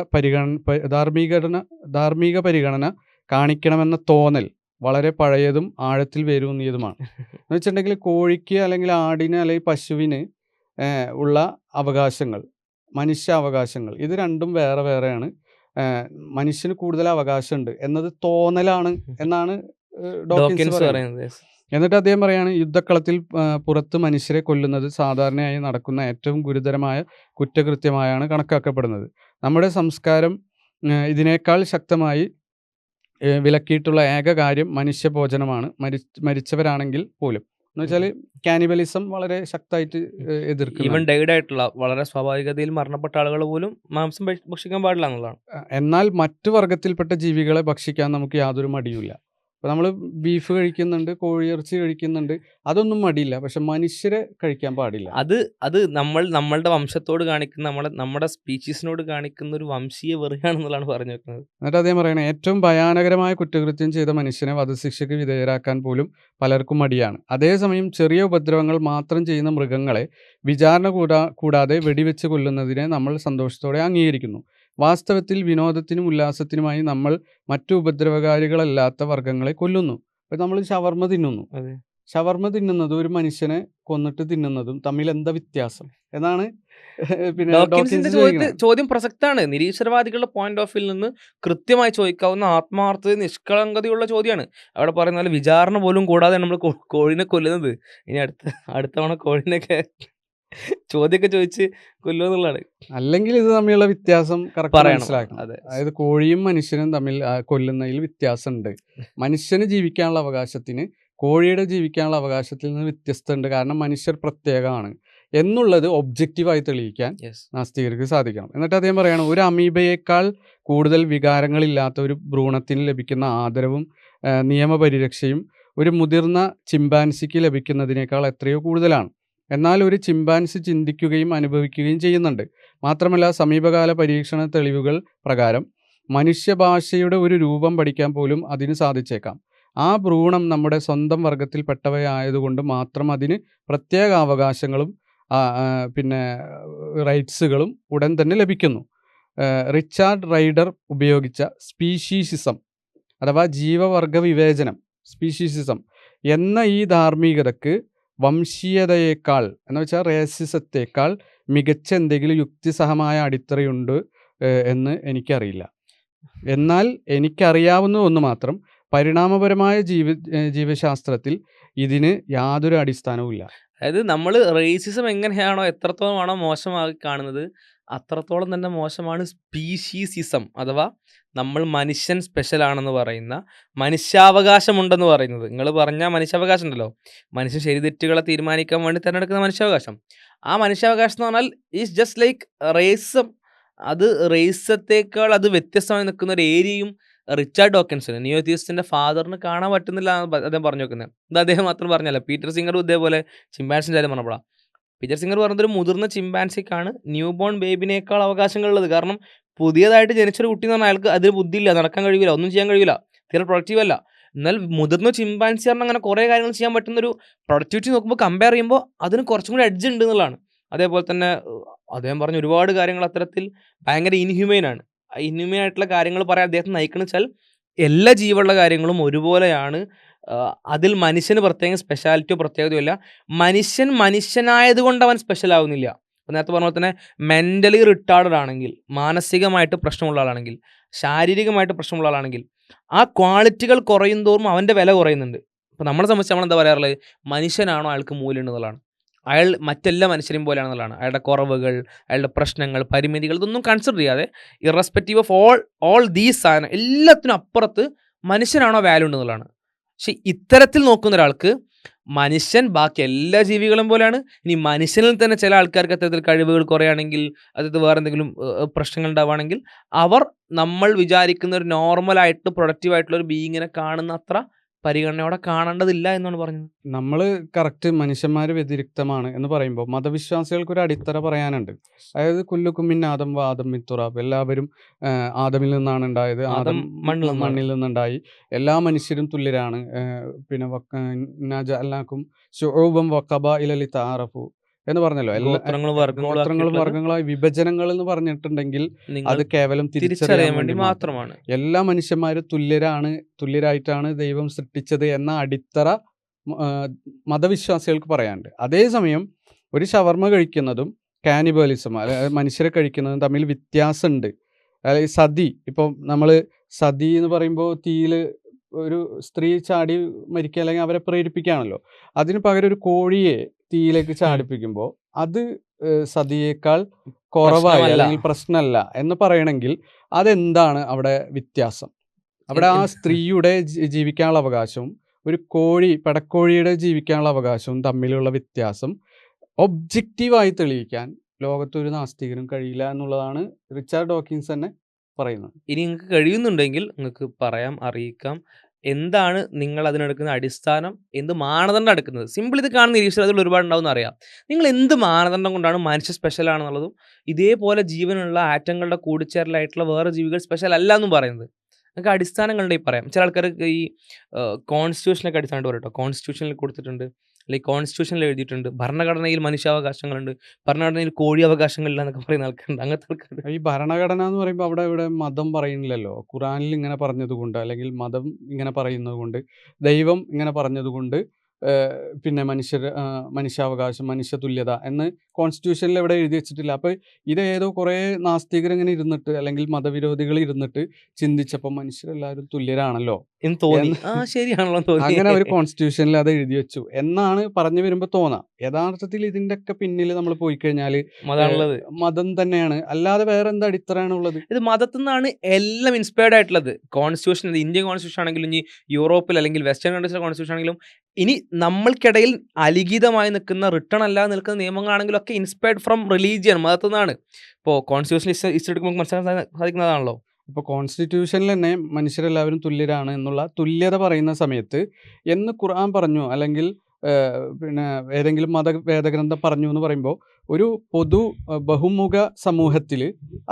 പരിഗണന കാണിക്കണമെന്ന തോന്നൽ വളരെ പഴയതും ആഴത്തിൽ വേരൂന്നിയതുമാണ്. എന്ന് വെച്ചിട്ടുണ്ടെങ്കിൽ കോഴിക്ക് അല്ലെങ്കിൽ ആടിന് അല്ലെങ്കിൽ പശുവിന് ഉള്ള അവകാശങ്ങൾ, മനുഷ്യാവകാശങ്ങൾ, ഇത് രണ്ടും വേറെ വേറെയാണ്. മനുഷ്യന് കൂടുതൽ അവകാശമുണ്ട് എന്നത് തോന്നലാണ് എന്നാണ് ഡോക്കിൻസ് പറയുന്നത്. എന്നിട്ട് അദ്ദേഹം പറയാണ്, യുദ്ധക്കളത്തിൽ പുറത്ത് മനുഷ്യരെ കൊല്ലുന്നത് സാധാരണയായി നടക്കുന്ന ഏറ്റവും ഗുരുതരമായ കുറ്റകൃത്യമായാണ് കണക്കാക്കപ്പെടുന്നത്. നമ്മുടെ സംസ്കാരം ഇതിനേക്കാൾ ശക്തമായി വിലക്കിയിട്ടുള്ള ഏക കാര്യം മനുഷ്യഭോജനമാണ്, മരിച്ചവരാണെങ്കിൽ പോലും. എന്ന് വെച്ചാൽ കാനിബലിസം വളരെ ശക്തമായിട്ട് എതിർക്കുന്നു. ഈവൻ ഡെയ്ഡ് ആയിട്ടുള്ള വളരെ സ്വാഭാവികതയിൽ മരണപ്പെട്ട ആളുകൾ പോലും മാംസം ഭക്ഷിക്കാൻ പാടില്ല എന്നുള്ളതാണ്. എന്നാൽ മറ്റു വർഗത്തിൽപ്പെട്ട ജീവികളെ ഭക്ഷിക്കാൻ നമുക്ക് യാതൊരു മടിയുമില്ല. ഇപ്പോൾ നമ്മൾ ബീഫ് കഴിക്കുന്നുണ്ട്, കോഴിയിറച്ചി കഴിക്കുന്നുണ്ട്, അതൊന്നും മടിയില്ല. പക്ഷെ മനുഷ്യരെ കഴിക്കാൻ പാടില്ല. അത് നമ്മളുടെ വംശത്തോട് കാണിക്കുന്ന, നമ്മുടെ സ്പീച്ചീസിനോട് കാണിക്കുന്ന ഒരു വംശീയ വെറിയാണെന്നുള്ളതാണ് പറഞ്ഞു വെക്കുന്നത്. എന്നിട്ട് അദ്ദേഹം പറയണേ, ഏറ്റവും ഭയാനകരമായ കുറ്റകൃത്യം ചെയ്ത മനുഷ്യനെ വധശിക്ഷയ്ക്ക് വിധേയരാക്കാൻ പോലും പലർക്കും മടിയാണ്. അതേസമയം ചെറിയ ഉപദ്രവങ്ങൾ മാത്രം ചെയ്യുന്ന മൃഗങ്ങളെ വിചാരണ കൂടാതെ വെടിവെച്ച് കൊല്ലുന്നതിനെ നമ്മൾ സന്തോഷത്തോടെ അംഗീകരിക്കുന്നു. വാസ്തവത്തിൽ വിനോദത്തിനും ഉല്ലാസത്തിനുമായി നമ്മൾ മറ്റു ഉപദ്രവകാരികളല്ലാത്ത വർഗങ്ങളെ കൊല്ലുന്നു. ഇപ്പം നമ്മൾ ഷവർമ തിന്നുന്നു. ഷവർമ തിന്നുന്നതും ഒരു മനുഷ്യനെ കൊന്നിട്ട് തിന്നുന്നതും തമ്മിൽ എന്താ വ്യത്യാസം എന്നാണ് ചോദ്യം. പ്രസക്താണ്. നിരീശ്വരവാദികളുടെ പോയിന്റ് ഓഫ് വ്യൂവിൽ നിന്ന് കൃത്യമായി ചോദിക്കാവുന്ന ആത്മാർത്ഥത, നിഷ്കളങ്കതയുള്ള ചോദ്യമാണ്. അവിടെ പറയുന്ന വിചാരണ പോലും കൂടാതെ നമ്മൾ കോഴിനെ കൊല്ലുന്നത്. ഇനി അടുത്ത തവണ കോഴിനൊക്കെ ചോദ്യമൊക്കെ ചോദിച്ച് കൊല്ലുക എന്നുള്ളതാണ്. അല്ലെങ്കിൽ ഇത് തമ്മിലുള്ള വ്യത്യാസം കറക്റ്റ് പറയണം. മനസ്സിലാക്കണം. അതെ. അതായത് കോഴിയും മനുഷ്യനും തമ്മിൽ കൊല്ലുന്നതിൽ വ്യത്യാസമുണ്ട്. മനുഷ്യന് ജീവിക്കാനുള്ള അവകാശത്തിന് കോഴിയുടെ ജീവിക്കാനുള്ള അവകാശത്തിൽ നിന്ന് വ്യത്യസ്തമുണ്ട്. കാരണം മനുഷ്യർ പ്രത്യേകമാണ് എന്നുള്ളത് ഒബ്ജക്റ്റീവായി തെളിയിക്കാൻ യെസ്. നാസ്തികർക്ക് സാധിക്കണം. എന്നിട്ട് അദ്ദേഹം പറയാണ്, ഒരു അമീബയേക്കാൾ കൂടുതൽ വികാരങ്ങളില്ലാത്ത ഒരു ഭ്രൂണത്തിന് ലഭിക്കുന്ന ആദരവും നിയമപരിരക്ഷയും ഒരു മുതിർന്ന ചിമ്പാൻസിക്ക് ലഭിക്കുന്നതിനേക്കാൾ എത്രയോ കൂടുതലാണ്. എന്നാൽ ഒരു ചിമ്പാൻസി ചിന്തിക്കുകയും അനുഭവിക്കുകയും ചെയ്യുന്നുണ്ട്. മാത്രമല്ല സമീപകാല പരീക്ഷണ തെളിവുകൾ പ്രകാരം മനുഷ്യഭാഷയുടെ ഒരു രൂപം പഠിക്കാൻ പോലും അതിന് സാധിച്ചേക്കാം. ആ ഭ്രൂണം നമ്മുടെ സ്വന്തം വർഗത്തിൽപ്പെട്ടവയായതുകൊണ്ട് മാത്രം അതിന് പ്രത്യേക അവകാശങ്ങളും പിന്നെ റൈറ്റ്സുകളും ഉടൻ തന്നെ ലഭിക്കുന്നു. റിച്ചാർഡ് റൈഡർ ഉപയോഗിച്ച സ്പീഷീസിസം അഥവാ ജീവവർഗ വിവേചനം, സ്പീഷീസിസം എന്ന ഈ ധാർമ്മികതയ്ക്ക് വംശീയതയേക്കാൾ എന്ന് വെച്ചാൽ റേസിസത്തേക്കാൾ മികച്ച എന്തെങ്കിലും യുക്തിസഹമായ അടിത്തറയുണ്ട് എന്ന് എനിക്കറിയില്ല. എന്നാൽ എനിക്കറിയാവുന്ന ഒന്ന് മാത്രം, പരിണാമപരമായ ജീവശാസ്ത്രത്തിൽ ഇതിന് യാതൊരു അടിസ്ഥാനവുമില്ല. അതായത് നമ്മൾ റേസിസം എങ്ങനെയാണോ എത്രത്തോളമാണോ മോശമായി കാണുന്നത്, അത്രത്തോളം തന്നെ മോശമാണ് സ്പീഷീസിസം അഥവാ നമ്മൾ മനുഷ്യൻ സ്പെഷ്യൽ ആണെന്ന് പറയുന്ന, മനുഷ്യാവകാശമുണ്ടെന്ന് പറയുന്നത്. നിങ്ങൾ പറഞ്ഞ മനുഷ്യാവകാശം ഉണ്ടല്ലോ, മനുഷ്യൻ ശരി തെറ്റുകളെ തീരുമാനിക്കാൻ വേണ്ടി തിരഞ്ഞെടുക്കുന്ന മനുഷ്യാവകാശം. ആ മനുഷ്യാവകാശം എന്ന് പറഞ്ഞാൽ ഈസ് ജസ്റ്റ് ലൈക്ക് റേസം. അത് റേസത്തേക്കാൾ അത് വ്യത്യസ്തമായി നിൽക്കുന്ന ഒരു ഏരിയയും റിച്ചാർഡ് ഡോക്കിൻസിന്, നിയോ തിയസ്റ്റിന്റെ ഫാദറിന് കാണാൻ പറ്റുന്നില്ല എന്ന് അദ്ദേഹം പറഞ്ഞു വെക്കുന്നത്. ഇത് അദ്ദേഹം മാത്രം പറഞ്ഞല്ല, പീറ്റർ സിംഗറും ഇതേപോലെ ചിമ്പാൻസിൻ്റെ കാര്യം പറഞ്ഞപ്പോഴാണ്. പീറ്റർ സിംഗർ പറഞ്ഞത് ഒരു മുതിർന്ന ചിമ്പാൻസിക്കാണ് ന്യൂ ബോൺ ബേബിനേക്കാൾ അവകാശങ്ങളുള്ളത്. കാരണം പുതിയതായിട്ട് ജനിച്ചൊരു കുട്ടി എന്ന് പറഞ്ഞാൽ അയാൾക്ക് അതിന് ബുദ്ധിയില്ല, നടക്കാൻ കഴിയില്ല, ഒന്നും ചെയ്യാൻ കഴിയില്ല, തീരെ പ്രൊഡക്റ്റീവ് അല്ല. എന്നാൽ മുതിർന്ന ചിമ്പാൻസി പറഞ്ഞാൽ അങ്ങനെ കുറേ കാര്യങ്ങൾ ചെയ്യാൻ പറ്റുന്നൊരു പ്രൊഡക്ടിവിറ്റി നോക്കുമ്പോൾ കമ്പയർ ചെയ്യുമ്പോൾ അതിന് കുറച്ചും കൂടി എഡ്ജ് ഉണ്ട് എന്നുള്ളതാണ്. അതേപോലെ തന്നെ അദ്ദേഹം പറഞ്ഞ ഒരുപാട് കാര്യങ്ങൾ അത്തരത്തിൽ ഭയങ്കര ഇൻഹ്യൂമെയിനാണ്. ഇൻഹ്യൂമെയിൻ ആയിട്ടുള്ള കാര്യങ്ങൾ പറയാൻ അദ്ദേഹത്തെ നയിക്കണം വെച്ചാൽ എല്ലാ ജീവനുള്ള കാര്യങ്ങളും ഒരുപോലെയാണ്. അതിൽ മനുഷ്യന് പ്രത്യേകം സ്പെഷ്യാലിറ്റിയോ പ്രത്യേകതയോ ഇല്ല. മനുഷ്യൻ മനുഷ്യനായതുകൊണ്ട് അവൻ സ്പെഷ്യൽ ആവുന്നില്ല. നേരത്തെ പറഞ്ഞ പോലെ തന്നെ മെൻ്റലി റിട്ടാർഡഡ് ആണെങ്കിൽ, മാനസികമായിട്ട് പ്രശ്നമുള്ള ആളാണെങ്കിൽ, ശാരീരികമായിട്ട് പ്രശ്നമുള്ള ആളാണെങ്കിൽ ആ ക്വാളിറ്റികൾ കുറയും തോറും അവൻ്റെ വില കുറയുന്നുണ്ട്. അപ്പോൾ നമ്മളെ സംബന്ധിച്ച് നമ്മളെന്താ പറയാറുള്ളത്, മനുഷ്യനാണോ അയാൾക്ക് മൂല്യം എന്നുള്ളതാണ്. അയാൾ മറ്റെല്ലാ മനുഷ്യരെയും പോലെയാണെന്നുള്ളതാണ്. അയാളുടെ കുറവുകൾ, അയാളുടെ പ്രശ്നങ്ങൾ, പരിമിതികൾ ഇതൊന്നും കൺസിഡർ ചെയ്യാതെ ഇറസ്പെക്റ്റീവ് ഓഫ് ഓൾ ദീസ് സാധനം എല്ലാത്തിനും അപ്പുറത്ത് മനുഷ്യനാണോ വാല്യൂ ഉണ്ടെന്നുള്ളതാണ്. പക്ഷെ ഇത്തരത്തിൽ നോക്കുന്ന ഒരാൾക്ക് മനുഷ്യൻ ബാക്കി എല്ലാ ജീവികളും പോലെയാണ്. ഇനി മനുഷ്യനിൽ തന്നെ ചില ആൾക്കാർക്ക് അത്തരത്തിൽ കഴിവുകൾ കുറയാണെങ്കിൽ, അതായത് വേറെ എന്തെങ്കിലും പ്രശ്നങ്ങൾ ഉണ്ടാവുകയാണെങ്കിൽ അവർ നമ്മൾ വിചാരിക്കുന്ന ഒരു നോർമലായിട്ട് പ്രൊഡക്റ്റീവായിട്ടുള്ള ഒരു ബീയിങ്ങിനെ കാണുന്ന അത്ര പരിഗണനയോടെ കാണേണ്ടതില്ല എന്നാണ് പറഞ്ഞത്. നമ്മൾ കറക്റ്റ് മനുഷ്യന്മാർ വ്യതിരിക്തമാണ് എന്ന് പറയുമ്പോൾ മതവിശ്വാസികൾക്ക് ഒരു അടിത്തറ പറയാനുണ്ട്. അതായത് കുല്ലുക്കും മിൻ ആദം വാദം മിൻ തുറാബ്, എല്ലാവരും ആദമിൽ നിന്നാണ് ഉണ്ടായത്, ആദം മണ്ണിൽ നിന്നുണ്ടായി, എല്ലാ മനുഷ്യരും തുല്യരാണ്, പിന്നെ എല്ലാവർക്കും ശുഊബം വഖബ ഇലലി താറഫു എന്ന് പറഞ്ഞല്ലോ. എല്ലാ ഗോത്രങ്ങളും വർഗങ്ങളായി വിഭജനങ്ങൾ എന്ന് പറഞ്ഞിട്ടുണ്ടെങ്കിൽ അത് കേവലം തിരിച്ചറിയാൻ വേണ്ടി മാത്രമാണ്. എല്ലാ മനുഷ്യന്മാരും തുല്യരായിട്ടാണ് ദൈവം സൃഷ്ടിച്ചത് എന്ന അടിത്തറ മതവിശ്വാസികൾക്ക് പറയാനുണ്ട്. അതേസമയം ഒരു ഷവർമ കഴിക്കുന്നതും കാനിബലിസം അതായത് മനുഷ്യരെ കഴിക്കുന്നതും തമ്മിൽ വ്യത്യാസമുണ്ട്. അതായത് സതി, ഇപ്പം നമ്മൾ സതി എന്ന് പറയുമ്പോൾ തീയിൽ ഒരു സ്ത്രീ ചാടി മരിക്കുക അല്ലെങ്കിൽ അവരെ പ്രേരിപ്പിക്കുകയാണല്ലോ. അതിന് പകരം ഒരു കോഴിയെ തീയിലേക്ക് ചാടിപ്പിക്കുമ്പോൾ അത് സതിയേക്കാൾ കുറവായി അല്ലെങ്കിൽ പ്രശ്നമല്ല എന്ന് പറയണമെങ്കിൽ അതെന്താണ് അവിടെ വ്യത്യാസം? അവിടെ ആ സ്ത്രീയുടെ ജീവിക്കാനുള്ള അവകാശവും ഒരു പെടക്കോഴിയുടെ ജീവിക്കാനുള്ള അവകാശവും തമ്മിലുള്ള വ്യത്യാസം ഒബ്ജക്റ്റീവായി തെളിയിക്കാൻ ലോകത്തൊരു നാസ്തികനും കഴിയില്ല എന്നുള്ളതാണ് റിച്ചാർഡ് ഡോക്കിൻസ് തന്നെ പറയുന്നത്. ഇനി നിങ്ങൾക്ക് കഴിയുന്നുണ്ടെങ്കിൽ നിങ്ങൾക്ക് പറയാം, അറിയിക്കാം. എന്താണ് നിങ്ങൾ അതിനെടുക്കുന്ന അടിസ്ഥാനം, എന്ത് മാനദണ്ഡം എടുക്കുന്നത്? സിമ്പിൾ ഇത് കാണുന്ന നിരീക്ഷണത്തിൽ ഒരുപാട് ഉണ്ടാവും അറിയാം. നിങ്ങൾ എന്ത് മാനദണ്ഡം കൊണ്ടാണ് മനുഷ്യ സ്പെഷ്യൽ ആണെന്നുള്ളതും ഇതേപോലെ ജീവനുള്ള ആറ്റങ്ങളുടെ കൂടിച്ചേരലായിട്ടുള്ള വേറെ ജീവികൾ സ്പെഷ്യൽ അല്ല എന്നും പറയുന്നത് നിങ്ങൾക്ക് അടിസ്ഥാനങ്ങളുണ്ടെങ്കിൽ പറയാം. ചില ആൾക്കാർ ഈ കോൺസ്റ്റിറ്റ്യൂഷനൊക്കെ അടിസ്ഥാനമായിട്ട് പറയും കേട്ടോ. കോൺസ്റ്റിറ്റ്യൂഷനിൽ കൊടുത്തിട്ടുണ്ട്, അല്ലെങ്കിൽ കോൺസ്റ്റിറ്റ്യൂഷനിൽ എഴുതിയിട്ടുണ്ട്, ഭരണഘടനയിൽ മനുഷ്യാവകാശങ്ങളുണ്ട്, ഭരണഘടനയിൽ കോഴി അവകാശങ്ങളില്ല എന്നൊക്കെ പറയുന്ന ആൾക്കാരുണ്ട്. അങ്ങനത്തെ ആൾക്കാർ ഈ ഭരണഘടന എന്ന് പറയുമ്പോൾ അവിടെ ഇവിടെ മതം പറയുന്നില്ലല്ലോ. ഖുറാനിൽ ഇങ്ങനെ പറഞ്ഞതുകൊണ്ട് അല്ലെങ്കിൽ മതം ഇങ്ങനെ പറയുന്നത് കൊണ്ട്, ദൈവം ഇങ്ങനെ പറഞ്ഞതുകൊണ്ട് പിന്നെ മനുഷ്യാവകാശം, മനുഷ്യ തുല്യത എന്ന് കോൺസ്റ്റിറ്റ്യൂഷനിൽ എവിടെ എഴുതി വെച്ചിട്ടില്ല. അപ്പോൾ ഇത് ഏതോ കുറേ നാസ്തികരിങ്ങനെ ഇരുന്നിട്ട് അല്ലെങ്കിൽ മതവിരോധികൾ ഇരുന്നിട്ട് ചിന്തിച്ചപ്പോൾ മനുഷ്യരെല്ലാവരും തുല്യരാണല്ലോ എന്ന് തോന്നി. എന്ന് ശരിയാണല്ലോ തോന്നി. അങ്ങനെ അവർ കോൺസ്റ്റിറ്റ്യൂഷനിൽ അത് എഴുതി വെച്ചു എന്നാണ് പറഞ്ഞു വരുമ്പോൾ തോന്നാം. യഥാർത്ഥത്തിൽ ഇതിൻ്റെയൊക്കെ പിന്നിൽ നമ്മൾ പോയി കഴിഞ്ഞാൽ അതാണുള്ളത്. മതം തന്നെയാണ്, അല്ലാതെ വേറെ എന്ത് അടിത്തറയാണുള്ളത്? ഇത് മതത്തിൽ നിന്നാണ് എല്ലാം ഇൻസ്പയർഡ് ആയിട്ടുള്ളത്. കോൺസ്റ്റിറ്റ്യൂഷൻ, ഇന്ത്യൻ കോൺസ്റ്റിറ്റ്യൂഷൻ ആണെങ്കിലും ഇനി യൂറോപ്പിൽ അല്ലെങ്കിൽ വെസ്റ്റേൺ കൺട്രീസിലെ കോൺസ്റ്റിറ്റ്യൂഷൻ ആണെങ്കിലും ഇനി നമ്മൾക്കിടയിൽ അലിഖിതമായി നിൽക്കുന്ന റിട്ടേൺ അല്ലാതെ നിൽക്കുന്ന നിയമങ്ങളാണെങ്കിലും ഒക്കെ ഇൻസ്പയർഡ് ഫ്രം റിലീജിയൻ, മതത്തിൽ നിന്നാണ്. ഇപ്പോൾ കോൺസ്റ്റിറ്റ്യൂഷൻ ഹിസ്റ്ററി എടുക്കുമ്പോൾ മനസ്സിലാക്കാൻ സാധിക്കുന്നതാണല്ലോ. ഇപ്പോൾ കോൺസ്റ്റിറ്റ്യൂഷനിൽ തന്നെ മനുഷ്യരെല്ലാവരും തുല്യരാണ് എന്നുള്ള തുല്യത പറയുന്ന സമയത്ത് എന്ന് ഖുർആൻ പറഞ്ഞു അല്ലെങ്കിൽ പിന്നെ ഏതെങ്കിലും വേദഗ്രന്ഥം പറഞ്ഞു എന്ന് പറയുമ്പോൾ ഒരു പൊതു ബഹുമുഖ സമൂഹത്തിൽ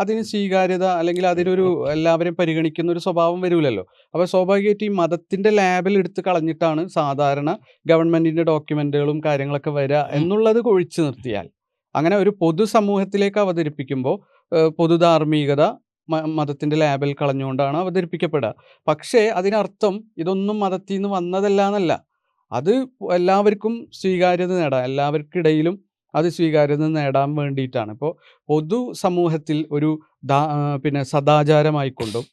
അതിന് സ്വീകാര്യത അല്ലെങ്കിൽ അതിനൊരു എല്ലാവരെയും പരിഗണിക്കുന്ന ഒരു സ്വഭാവം വരില്ലല്ലോ. അപ്പോൾ സ്വാഭാവികമായിട്ട് ഈ മതത്തിൻ്റെ ലാബിൽ എടുത്ത് കളഞ്ഞിട്ടാണ് സാധാരണ ഗവൺമെൻറ്റിൻ്റെ ഡോക്യുമെൻറ്റുകളും കാര്യങ്ങളൊക്കെ വരിക എന്നുള്ളത് ഒഴിച്ചു നിർത്തിയാൽ, അങ്ങനെ ഒരു പൊതു സമൂഹത്തിലേക്ക് അവതരിപ്പിക്കുമ്പോൾ പൊതുധാർമ്മികത മതത്തിൻ്റെ ലാബിൽ കളഞ്ഞുകൊണ്ടാണ് അവതരിപ്പിക്കപ്പെടുക. പക്ഷേ അതിനർത്ഥം ഇതൊന്നും മതത്തിൽ നിന്ന് വന്നതല്ല എന്നല്ല. അത് എല്ലാവർക്കും സ്വീകാര്യത നേടാൻ, എല്ലാവർക്കിടയിലും അത് സ്വീകാര്യത നേടാൻ വേണ്ടിയിട്ടാണ്. ഇപ്പോൾ പൊതു സമൂഹത്തിൽ ഒരു പിന്നെ സദാചാരമായിക്കൊണ്ടും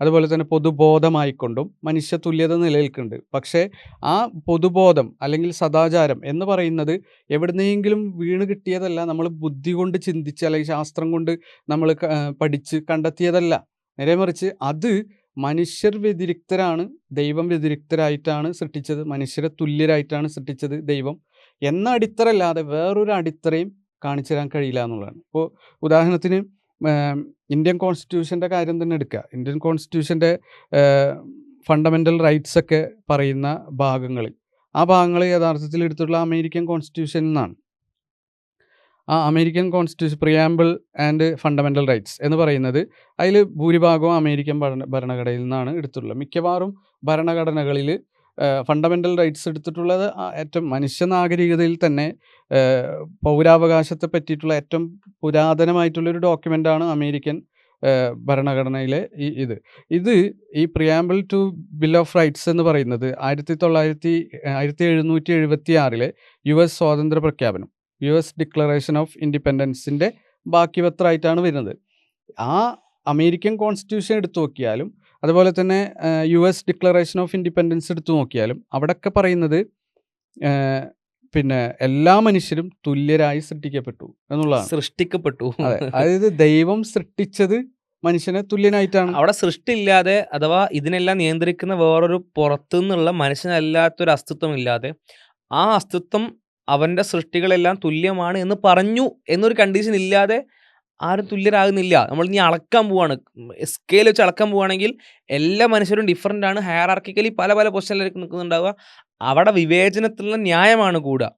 അതുപോലെ തന്നെ പൊതുബോധമായിക്കൊണ്ടും മനുഷ്യ തുല്യത നിലനിൽക്കുന്നുണ്ട്. പക്ഷേ ആ പൊതുബോധം അല്ലെങ്കിൽ സദാചാരം എന്ന് പറയുന്നത് എവിടുന്നെങ്കിലും വീണ് കിട്ടിയതല്ല, നമ്മൾ ബുദ്ധി കൊണ്ട് ചിന്തിച്ച് അല്ലെങ്കിൽ ശാസ്ത്രം കൊണ്ട് നമ്മൾ പഠിച്ച് കണ്ടെത്തിയതല്ല. നേരെ മറിച്ച് അത് മനുഷ്യർ വ്യതിരിക്തരാണ്, ദൈവം വ്യതിരിക്തരായിട്ടാണ് സൃഷ്ടിച്ചത്, മനുഷ്യരെ തുല്യരായിട്ടാണ് സൃഷ്ടിച്ചത് ദൈവം എന്ന അടിത്തറ വേറൊരു അടിത്തറയും കാണിച്ചു തരാൻ കഴിയില്ല എന്നുള്ളതാണ്. ഇപ്പോൾ ഉദാഹരണത്തിന് ഇന്ത്യൻ കോൺസ്റ്റിറ്റ്യൂഷൻ്റെ കാര്യം തന്നെ എടുക്കുക. ഇന്ത്യൻ കോൺസ്റ്റിറ്റ്യൂഷൻ്റെ ഫണ്ടമെൻ്റൽ റൈറ്റ്സ് ഒക്കെ പറയുന്ന ആ ഭാഗങ്ങൾ യഥാർത്ഥത്തിൽ എടുത്തിട്ടുള്ള അമേരിക്കൻ കോൺസ്റ്റിറ്റ്യൂഷനിൽ നിന്നാണ്. ആ American constitution preamble and fundamental rights എന്ന് പറയുന്നത് അതിൽ ഭൂരിഭാഗവും അമേരിക്കൻ ഭരണഘടനയിൽ നിന്നാണ് എടുത്തിട്ടുള്ളത്. മിക്കവാറും ഭരണഘടനകളിൽ ഫണ്ടമെൻ്റൽ റൈറ്റ്സ് എടുത്തിട്ടുള്ളത് ഏറ്റവും മനുഷ്യ നാഗരികതയിൽ തന്നെ പൗരാവകാശത്തെ പറ്റിയിട്ടുള്ള ഏറ്റവും പുരാതനമായിട്ടുള്ളൊരു ഡോക്യുമെൻ്റാണ് അമേരിക്കൻ ഭരണഘടനയിലെ ഈ preamble to bill of rights എന്ന് പറയുന്നത് 1776 US സ്വാതന്ത്ര്യ പ്രഖ്യാപനം, US ഡിക്ലറേഷൻ ഓഫ് ഇൻഡിപെൻഡൻസിൻ്റെ ബാക്കി പത്രമായിട്ടാണ് വരുന്നത്. ആ അമേരിക്കൻ കോൺസ്റ്റിറ്റ്യൂഷൻ എടുത്തു നോക്കിയാലും അതുപോലെ തന്നെ US ഡിക്ലറേഷൻ ഓഫ് ഇൻഡിപെൻഡൻസ് എടുത്തു നോക്കിയാലും അവിടെയൊക്കെ പറയുന്നത് പിന്നെ എല്ലാ മനുഷ്യരും തുല്യരായി സൃഷ്ടിക്കപ്പെട്ടു എന്നുള്ളതാണ്. സൃഷ്ടിക്കപ്പെട്ടു. അതെ, അതായത് ദൈവം സൃഷ്ടിച്ചത് മനുഷ്യനെ തുല്യനായിട്ടാണ്. അവിടെ സൃഷ്ടിയില്ലാതെ അഥവാ ഇതിനെല്ലാം നിയന്ത്രിക്കുന്ന വേറൊരു പുറത്തു നിന്നുള്ള മനുഷ്യനല്ലാത്തൊരു അസ്തിത്വം ഇല്ലാതെ ആ അസ്തിത്വം അവൻ്റെ സൃഷ്ടികളെല്ലാം തുല്യമാണ് എന്ന് പറഞ്ഞു എന്നൊരു കണ്ടീഷൻ ഇല്ലാതെ ആരും തുല്യരാകുന്നില്ല. നമ്മൾ ഇനി അളക്കാൻ പോവാണ്, സ്കെയിൽ വെച്ച് അളക്കാൻ പോവുകയാണെങ്കിൽ എല്ലാ മനുഷ്യരും ഡിഫറൻ്റ് ആണ്. ഹയറാർക്കിക്കലി പല പല പൊസിഷനിലേക്ക് നിൽക്കുന്നുണ്ടാവുക. അവിടെ വിവേചനത്തിലുള്ള ന്യായമാണ് കൂടുക.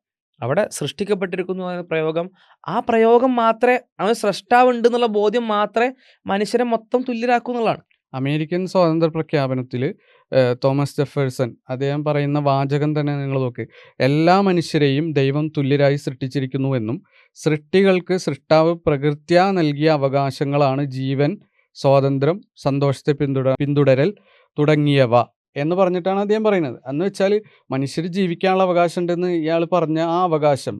അവിടെ സൃഷ്ടിക്കപ്പെട്ടിരിക്കുന്നു എന്ന പ്രയോഗം, ആ പ്രയോഗം മാത്രമേ അവൻ സ്രഷ്ടാവുണ്ട് എന്നുള്ള ബോധ്യം മാത്രമേ മനുഷ്യരെ മൊത്തം തുല്യരാക്കൂ എന്നുള്ളതാണ്. അമേരിക്കൻ സ്വാതന്ത്ര്യ പ്രഖ്യാപനത്തിൽ തോമസ് ജെഫേഴ്സൺ അദ്ദേഹം പറയുന്ന വാചകം തന്നെ നിങ്ങൾ നോക്ക്. എല്ലാ മനുഷ്യരെയും ദൈവം തുല്യരായി സൃഷ്ടിച്ചിരിക്കുന്നുവെന്നും സൃഷ്ടികൾക്ക് സൃഷ്ടാവ് പ്രകൃത്യാ നൽകിയ അവകാശങ്ങളാണ് ജീവൻ, സ്വാതന്ത്ര്യം, സന്തോഷത്തെ പിന്തുടരൽ തുടങ്ങിയവ എന്ന് പറഞ്ഞിട്ടാണ് അദ്ദേഹം പറയുന്നത്. എന്ന് വെച്ചാൽ മനുഷ്യർ ജീവിക്കാനുള്ള അവകാശം ഉണ്ടെന്ന് ഇയാൾ പറഞ്ഞ ആ അവകാശം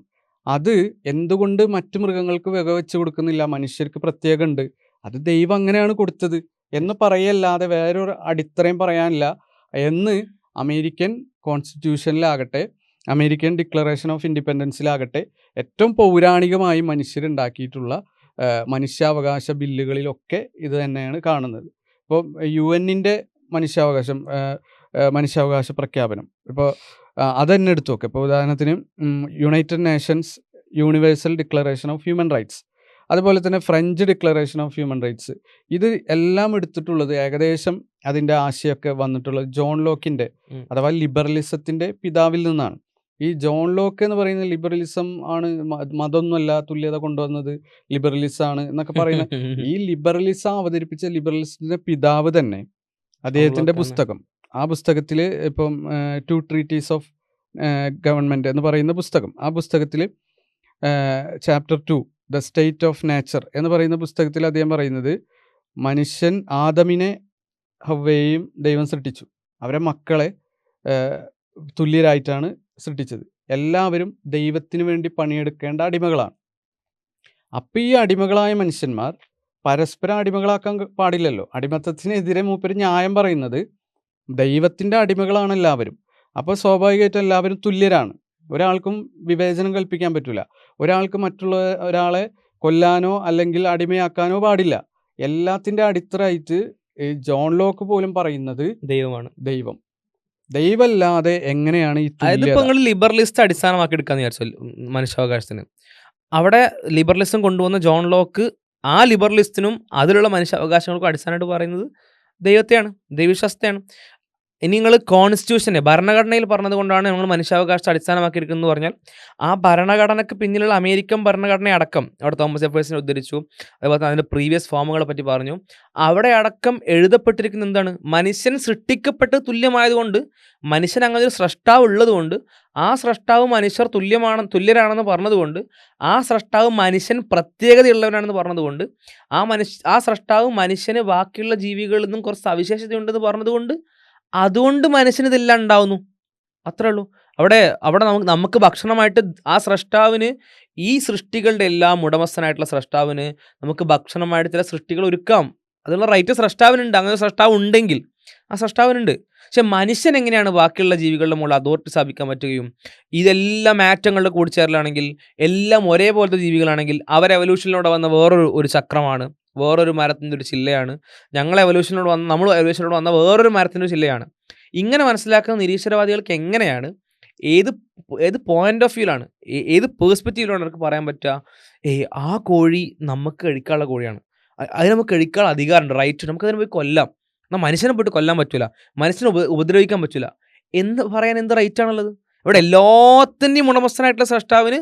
അത് എന്തുകൊണ്ട് മറ്റു മൃഗങ്ങൾക്ക് വകവെച്ച് കൊടുക്കുന്നില്ല, മനുഷ്യർക്ക് പ്രത്യേകം ഉണ്ട്, അത് ദൈവം അങ്ങനെയാണ് കൊടുത്തത് എന്ന് പറയല്ലാതെ വേറൊരു അടിത്തറയും പറയാനില്ല എന്ന് അമേരിക്കൻ കോൺസ്റ്റിറ്റ്യൂഷനിലാകട്ടെ അമേരിക്കൻ ഡിക്ലറേഷൻ ഓഫ് ഇൻഡിപെൻഡൻസിലാകട്ടെ ഏറ്റവും പൗരാണികമായി മനുഷ്യരുണ്ടാക്കിയിട്ടുള്ള മനുഷ്യാവകാശ ബില്ലുകളിലൊക്കെ ഇത് തന്നെയാണ് കാണുന്നത്. ഇപ്പോൾ UN-ൻ്റെ മനുഷ്യാവകാശ പ്രഖ്യാപനം ഇപ്പോൾ അതന്നെ എടുത്തു നോക്കുക. ഇപ്പോൾ ഉദാഹരണത്തിന് United Nations universal declaration of human rights, അതുപോലെ തന്നെ French declaration of human rights, ഇത് എല്ലാം എടുത്തിട്ടുള്ളത് ഏകദേശം അതിൻ്റെ ആശയമൊക്കെ വന്നിട്ടുള്ളത് ജോൺ ലോക്കിൻ്റെ അഥവാ ലിബറലിസത്തിൻ്റെ പിതാവിൽ നിന്നാണ്. ഈ ജോൺ ലോക്ക് എന്ന് പറയുന്ന ലിബറലിസം ആണ്, മതമൊന്നുമല്ല തുല്യത കൊണ്ടുവന്നത്, ലിബറലിസമാണ് എന്നൊക്കെ പറയുന്ന ഈ ലിബറലിസം അവതരിപ്പിച്ച ലിബറലിസത്തിൻ്റെ പിതാവ് തന്നെ അദ്ദേഹത്തിൻ്റെ പുസ്തകം, ആ പുസ്തകത്തിൽ ഇപ്പം 2 ട്രീറ്റീസ് ഓഫ് ഗവൺമെൻറ് എന്ന് പറയുന്ന പുസ്തകം, ആ പുസ്തകത്തിൽ chapter 2 the state of nature എന്ന് പറയുന്ന പുസ്തകത്തിൽ അദ്ദേഹം പറയുന്നത് മനുഷ്യൻ ആദമിനെ ഹവ്വയെയും ദൈവം സൃഷ്ടിച്ചു, അവരെ മക്കളെ തുല്യരായിട്ടാണ് സൃഷ്ടിച്ചത്. എല്ലാവരും ദൈവത്തിന് വേണ്ടി പണിയെടുക്കേണ്ട അടിമകളാണ്. അപ്പം ഈ അടിമകളായ മനുഷ്യന്മാർ പരസ്പരം അടിമകളാക്കാൻ പാടില്ലല്ലോ. അടിമത്തത്തിനെതിരെ മൂപ്പര് ന്യായം പറയുന്നത് ദൈവത്തിൻ്റെ അടിമകളാണ് എല്ലാവരും. അപ്പോൾ സ്വാഭാവികമായിട്ടും എല്ലാവരും തുല്യരാണ്. ഒരാൾക്കും വിവേചനം കൽപ്പിക്കാൻ പറ്റില്ല. ഒരാൾക്ക് മറ്റുള്ള ഒരാളെ കൊല്ലാനോ അല്ലെങ്കിൽ അടിമയാക്കാനോ പാടില്ല. എല്ലാത്തിൻ്റെ അടിത്തറയായിട്ട് ഈ ജോൺ ലോക്ക് പോലും പറയുന്നത് ദൈവമാണ്. ദൈവം. ദൈവമല്ലാതെ എങ്ങനെയാണ് ഈ അതായത് ഇപ്പൊ തുല്യത? നിങ്ങൾ ലിബറലിസ്റ്റ് അടിസ്ഥാനമാക്കി എടുക്കാന്ന് വിചാരിച്ചു മനുഷ്യാവകാശത്തിന്. അവിടെ ലിബറലിസം കൊണ്ടുവന്ന ജോൺ ലോക്ക് ആ ലിബറലിസ്റ്റിനും അതിലുള്ള മനുഷ്യാവകാശങ്ങൾക്കും അടിസ്ഥാനമായിട്ട് പറയുന്നത് ദൈവത്തെയാണ്, ദൈവവിശ്വാസത്തെയാണ്. ഇനി നിങ്ങൾ കോൺസ്റ്റിറ്റ്യൂഷനെ ഭരണഘടനയിൽ പറഞ്ഞത് കൊണ്ടാണ് നമ്മൾ മനുഷ്യാവകാശത്തെ അടിസ്ഥാനമാക്കിയിരിക്കുന്നത് പറഞ്ഞാൽ ആ ഭരണഘടനയ്ക്ക് പിന്നിലുള്ള അമേരിക്കൻ ഭരണഘടന അടക്കം അവിടെ തോമസ് ജെഫേഴ്സനെ ഉദ്ധരിച്ചു. അതുപോലെ തന്നെ അതിൻ്റെ പ്രീവിയസ് ഫോമുകളെ പറ്റി പറഞ്ഞു. അവിടെ അടക്കം എഴുതപ്പെട്ടിരിക്കുന്ന എന്താണ്? മനുഷ്യൻ സൃഷ്ടിക്കപ്പെട്ട് തുല്യമായതുകൊണ്ട്, മനുഷ്യൻ അങ്ങനെ ഒരു സ്രഷ്ടാവ് ഉള്ളതുകൊണ്ട്, ആ സ്രഷ്ടാവ് മനുഷ്യർ തുല്യരാണെന്ന് പറഞ്ഞതുകൊണ്ട്, ആ സ്രഷ്ടാവ് മനുഷ്യൻ പ്രത്യേകതയുള്ളവനാണെന്ന് പറഞ്ഞതുകൊണ്ട്, ആ സ്രഷ്ടാവ് മനുഷ്യന് ബാക്കിയുള്ള ജീവികളിൽ നിന്നും കുറച്ച് സവിശേഷതയുണ്ടെന്ന് പറഞ്ഞതുകൊണ്ട്, അതുകൊണ്ട് മനുഷ്യന് ഇതെല്ലാം ഉണ്ടാവുന്നു. അത്രേ ഉള്ളൂ. അവിടെ അവിടെ നമുക്ക് ഭക്ഷണമായിട്ട് ആ സ്രഷ്ടാവിന്, ഈ സൃഷ്ടികളുടെ എല്ലാം ഉടമസ്ഥനായിട്ടുള്ള സ്രഷ്ടാവിന് നമുക്ക് ഭക്ഷണമായിട്ട് ചില സൃഷ്ടികൾ ഒരുക്കാം. അതിനുള്ള റൈറ്റ് സ്രഷ്ടാവിനുണ്ട്. അങ്ങനെ സ്രഷ്ടാവ് ഉണ്ടെങ്കിൽ ആ സ്രഷ്ടാവിനുണ്ട്. പക്ഷെ മനുഷ്യൻ എങ്ങനെയാണ് ബാക്കിയുള്ള ജീവികളുടെ മുകളിൽ അതോറിറ്റി സ്ഥാപിക്കാൻ പറ്റുകയും ഇതെല്ലാം മാറ്റങ്ങളുടെ കൂടിച്ചേരലാണെങ്കിൽ, എല്ലാം ഒരേപോലത്തെ ജീവികളാണെങ്കിൽ, അവർ എവല്യൂഷനിലൂടെ വന്ന വേറൊരു ചക്രമാണ്, വേറൊരു മരത്തിൻ്റെ ഒരു ചില്ലയാണ്. നമ്മൾ എവല്യൂഷനിലൂടെ വന്ന വേറൊരു മരത്തിൻ്റെ ഒരു ചില്ലയാണ്. ഇങ്ങനെ മനസ്സിലാക്കുന്ന നിരീശ്വരവാദികൾക്ക് എങ്ങനെയാണ് ഏത് പോയിന്റ് ഓഫ് വ്യൂലാണ്, ഏത് പേഴ്സ്പെക്റ്റീവിലാണ് അവർക്ക് പറയാൻ പറ്റുക ആ കോഴി നമുക്ക് കഴിക്കാനുള്ള കോഴിയാണ്, അതിന് നമുക്ക് കഴിക്കാനുള്ള അധികാരമുണ്ട്, റൈറ്റ്, നമുക്കതിനെ പോയി കൊല്ലാം, എന്നാൽ മനുഷ്യനെ പോയിട്ട് കൊല്ലാൻ പറ്റില്ല, മനുഷ്യനെ ഉപദ്രവിക്കാൻ പറ്റില്ല എന്ന് പറയാൻ എന്ത് റൈറ്റാണുള്ളത്? ഇവിടെ എല്ലാത്തിൻ്റെയും ഉടമസ്ഥനായിട്ടുള്ള സ്രഷ്ടാവിന്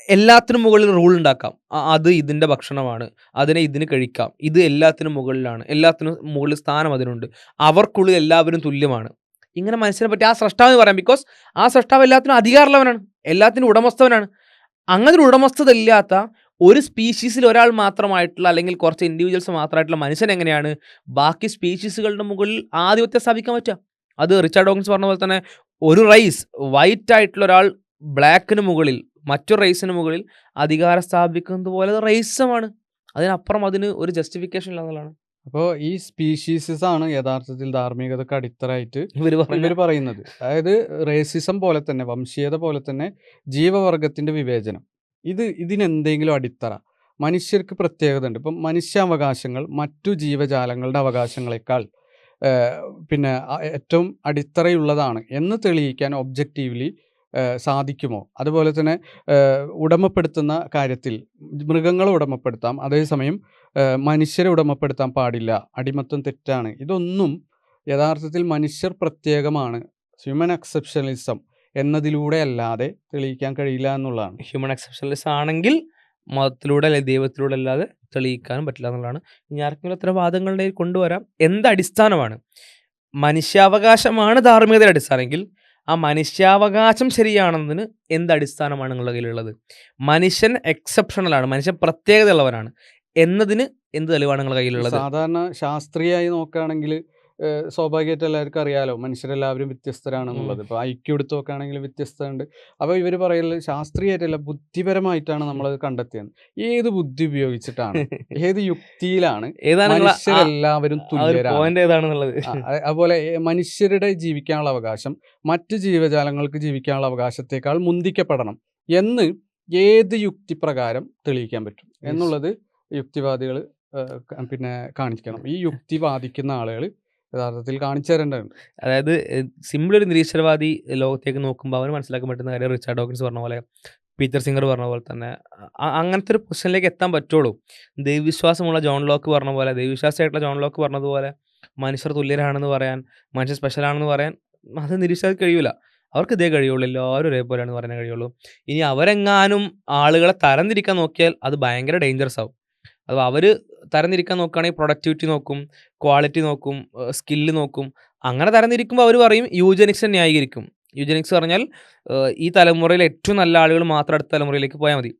എല്ലാത്തിനും മുകളിൽ റൂൾ ഉണ്ടാക്കാം. അത് ഇതിൻ്റെ ഭക്ഷണമാണ്, അതിനെ ഇതിന് കഴിക്കാം, ഇത് എല്ലാത്തിനും മുകളിലാണ്, എല്ലാത്തിനും മുകളിൽ സ്ഥാനം അതിനുണ്ട്, അവർക്കുള്ളിൽ എല്ലാവരും തുല്യമാണ്. ഇങ്ങനെ മനുഷ്യനെ പറ്റി ആ സ്രഷ്ടാവ് പറയാം. ബിക്കോസ് ആ സ്രഷ്ടാവ് എല്ലാത്തിനും അധികാരമുള്ളവനാണ്, എല്ലാത്തിനും ഉടമസ്ഥവനാണ്. അങ്ങനെ ഒരു ഉടമസ്ഥത ഇല്ലാത്ത ഒരു സ്പീഷീസിൽ ഒരാൾ മാത്രമായിട്ടുള്ള, അല്ലെങ്കിൽ കുറച്ച് ഇൻഡിവിജ്വൽസ് മാത്രമായിട്ടുള്ള മനുഷ്യൻ എങ്ങനെയാണ് ബാക്കി സ്പീഷീസുകളുടെ മുകളിൽ ആധിപത്യം സ്ഥാപിക്കാൻ പറ്റുക? അത് റിച്ചാർഡ് ഡോക്കിൻസ് പറഞ്ഞ പോലെ തന്നെ ഒരു റൈസ്, വൈറ്റ് ആയിട്ടുള്ള ഒരാൾ ബ്ലാക്കിന് മുകളിൽ, മറ്റൊരു റൈസിന് മുകളിൽ അധികാരം സ്ഥാപിക്കുന്നത് പോലെ റൈസമാണ്. അതിനപ്പുറം അതിന് ഒരു ജസ്റ്റിഫിക്കേഷൻ ഇല്ല എന്നുള്ളതാണ് അപ്പോൾ ഈ സ്പീഷീസസ് ആണ് യഥാർത്ഥത്തിൽ ധാർമ്മികതക്ക് അടിത്തറയായിട്ട് ഇവർ ഇവർ പറയുന്നത്. അതായത് റേസിസം പോലെ തന്നെ, വംശീയത പോലെ തന്നെ ജീവവർഗത്തിൻ്റെ വിവേചനം, ഇതിനെന്തെങ്കിലും അടിത്തറ, മനുഷ്യർക്ക് പ്രത്യേകത ഉണ്ട്. ഇപ്പം മനുഷ്യാവകാശങ്ങൾ മറ്റു ജീവജാലങ്ങളുടെ അവകാശങ്ങളെക്കാൾ പിന്നെ ഏറ്റവും അടിത്തറയുള്ളതാണ് എന്ന് തെളിയിക്കാൻ ഒബ്ജക്റ്റീവ്ലി സാധിക്കുമോ? അതുപോലെ തന്നെ ഉടമപ്പെടുത്തുന്ന കാര്യത്തിൽ മൃഗങ്ങളെ ഉടമപ്പെടുത്താം, അതേസമയം മനുഷ്യരെ ഉടമപ്പെടുത്താൻ പാടില്ല, അടിമത്തം തെറ്റാണ്. ഇതൊന്നും യഥാർത്ഥത്തിൽ മനുഷ്യർ പ്രത്യേകമാണ്, ഹ്യൂമൻ എക്സെപ്ഷണലിസം എന്നതിലൂടെ അല്ലാതെ തെളിയിക്കാൻ കഴിയില്ല എന്നുള്ളതാണ്. ഹ്യൂമൻ എക്സെപ്ഷണലിസം ആണെങ്കിൽ മതത്തിലൂടെ അല്ലെങ്കിൽ ദൈവത്തിലൂടെ അല്ലാതെ തെളിയിക്കാനും പറ്റില്ല എന്നുള്ളതാണ്. ഇനി ആർക്കെങ്കിലും അത്തരം വാദങ്ങളുടെ കൊണ്ടുവരാം. എന്തടിസ്ഥാനമാണ്? മനുഷ്യാവകാശമാണ് ധാർമ്മികതയുടെ അടിസ്ഥാനമെങ്കിൽ ആ മനുഷ്യാവകാശം ശരിയാണെന്നതിന് എന്തടിസ്ഥാനമാണ് നിങ്ങളുടെ കയ്യിലുള്ളത്? മനുഷ്യൻ എക്സെപ്ഷണലാണ്, മനുഷ്യൻ പ്രത്യേകതയുള്ളവനാണ് എന്നതിന് എന്ത് തെളിവാണ് നിങ്ങളുടെ കയ്യിലുള്ളത്? സാധാരണ ശാസ്ത്രീയമായി നോക്കുകയാണെങ്കിൽ സ്വാഭാവികമായിട്ട് എല്ലാവർക്കും അറിയാലോ മനുഷ്യരെല്ലാവരും വ്യത്യസ്തരാണെന്നുള്ളത്. ഇപ്പോൾ ഐക്യു എടുത്ത് നോക്കുകയാണെങ്കിൽ വ്യത്യസ്തമുണ്ട്. അപ്പോൾ ഇവർ പറയുന്നത് ശാസ്ത്രീയമായിട്ടല്ല, ബുദ്ധിപരമായിട്ടാണ് നമ്മളത് കണ്ടെത്തിയത്. ഏത് ബുദ്ധി ഉപയോഗിച്ചിട്ടാണ്, ഏത് യുക്തിയിലാണ് മനുഷ്യരെല്ലാവരും തുല്യരാണ്? അതുപോലെ മനുഷ്യരുടെ ജീവിക്കാനുള്ള അവകാശം മറ്റ് ജീവജാലങ്ങൾക്ക് ജീവിക്കാനുള്ള അവകാശത്തേക്കാൾ മുന്തിക്കപ്പെടണം എന്ന് ഏത് യുക്തിപ്രകാരം തെളിയിക്കാൻ പറ്റും എന്നുള്ളത് യുക്തിവാദികൾ പിന്നെ കാണിക്കണം. ഈ യുക്തി വാദിക്കുന്ന ആളുകൾ യഥാർത്ഥത്തിൽ കാണിച്ചു തരേണ്ടതുണ്ട്. അതായത് സിമ്പിൾ ഒരു നിരീശ്വരവാദി ലോകത്തേക്ക് നോക്കുമ്പോൾ അവന് മനസ്സിലാക്കാൻ പറ്റുന്ന കാര്യം റിച്ചാർഡ് ഡോക്കിൻസ് പറഞ്ഞ പോലെ, പീറ്റർ സിംഗർ പറഞ്ഞ പോലെ തന്നെ അങ്ങനത്തെ ഒരു പൊസിഷനിലേക്ക് എത്താൻ പറ്റുള്ളൂ. ദൈവവിശ്വാസമുള്ള ജോൺ ലോക്ക് പറഞ്ഞ പോലെ, ദൈവവിശ്വാസമായിട്ടുള്ള ജോൺ ലോക്ക് പറഞ്ഞതുപോലെ മനുഷ്യർ തുല്യരാണെന്ന് പറയാൻ, മനുഷ്യർ സ്പെഷ്യലാണെന്ന് പറയാൻ അത് നിരീശ്വരവാദിക്ക് കഴിയൂല. അവർക്ക് ഇതേ കഴിയുള്ളൂ, എല്ലാവരും ഒരേപോലെയാണെന്ന് പറയാൻ കഴിയുള്ളൂ. ഇനി അവരെങ്ങാനും ആളുകളെ തരംതിരിക്കാൻ നോക്കിയാൽ അത് ഭയങ്കര ഡേഞ്ചറസ് ആവും. അപ്പോൾ അവർ തരംതിരിക്കാൻ നോക്കുകയാണെങ്കിൽ പ്രൊഡക്ടിവിറ്റി നോക്കും, ക്വാളിറ്റി നോക്കും, സ്കില്ല് നോക്കും. അങ്ങനെ തരംതിരിക്കുമ്പോൾ അവർ പറയും യൂജനിക്സ് ന്യായീകരിക്കും. യൂജനിക്സ് പറഞ്ഞാൽ ഈ തലമുറയിൽ ഏറ്റവും നല്ല ആളുകൾ മാത്രം അടുത്ത തലമുറയിലേക്ക് പോയാൽ മതി,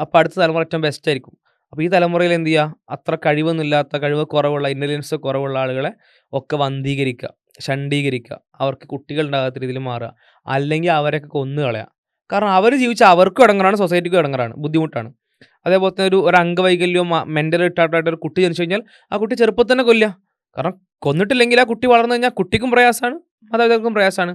അപ്പോൾ അടുത്ത തലമുറ ഏറ്റവും ബെസ്റ്റ് ആയിരിക്കും. അപ്പോൾ ഈ തലമുറയിൽ എന്ത് ചെയ്യുക, അത്ര കഴിവ് കുറവുള്ള, ഇൻ്റലിജൻസ് കുറവുള്ള ആളുകളെ ഒക്കെ വന്ധീകരിക്കുക. ഷണ്ഡീകരിക്കുക, അവർക്ക് കുട്ടികൾ ഉണ്ടാകാത്ത രീതിയിൽ മാറുക, അല്ലെങ്കിൽ അവരെയൊക്കെ കൊന്നു കളയുക. കാരണം അവർ ജീവിച്ചാൽ അവർക്കും ഇടങ്ങറാണ്, സൊസൈറ്റിക്കും ഇടങ്ങറാണ്, ബുദ്ധിമുട്ടാണ്. അതേപോലെ തന്നെ ഒരു അംഗവൈകല്യവും മെൻ്റൽ റിട്ടാർഡായിട്ട് ഒരു കുട്ടി ജനിച്ചു കഴിഞ്ഞാൽ ആ കുട്ടി ചെറുപ്പത്തിൽ തന്നെ കൊല്ലുക. കാരണം കൊന്നിട്ടില്ലെങ്കിൽ ആ കുട്ടി വളർന്നു കഴിഞ്ഞാൽ കുട്ടിക്കും പ്രയാസമാണ്, മാതാപിതാക്കൾക്കും പ്രയാസമാണ്.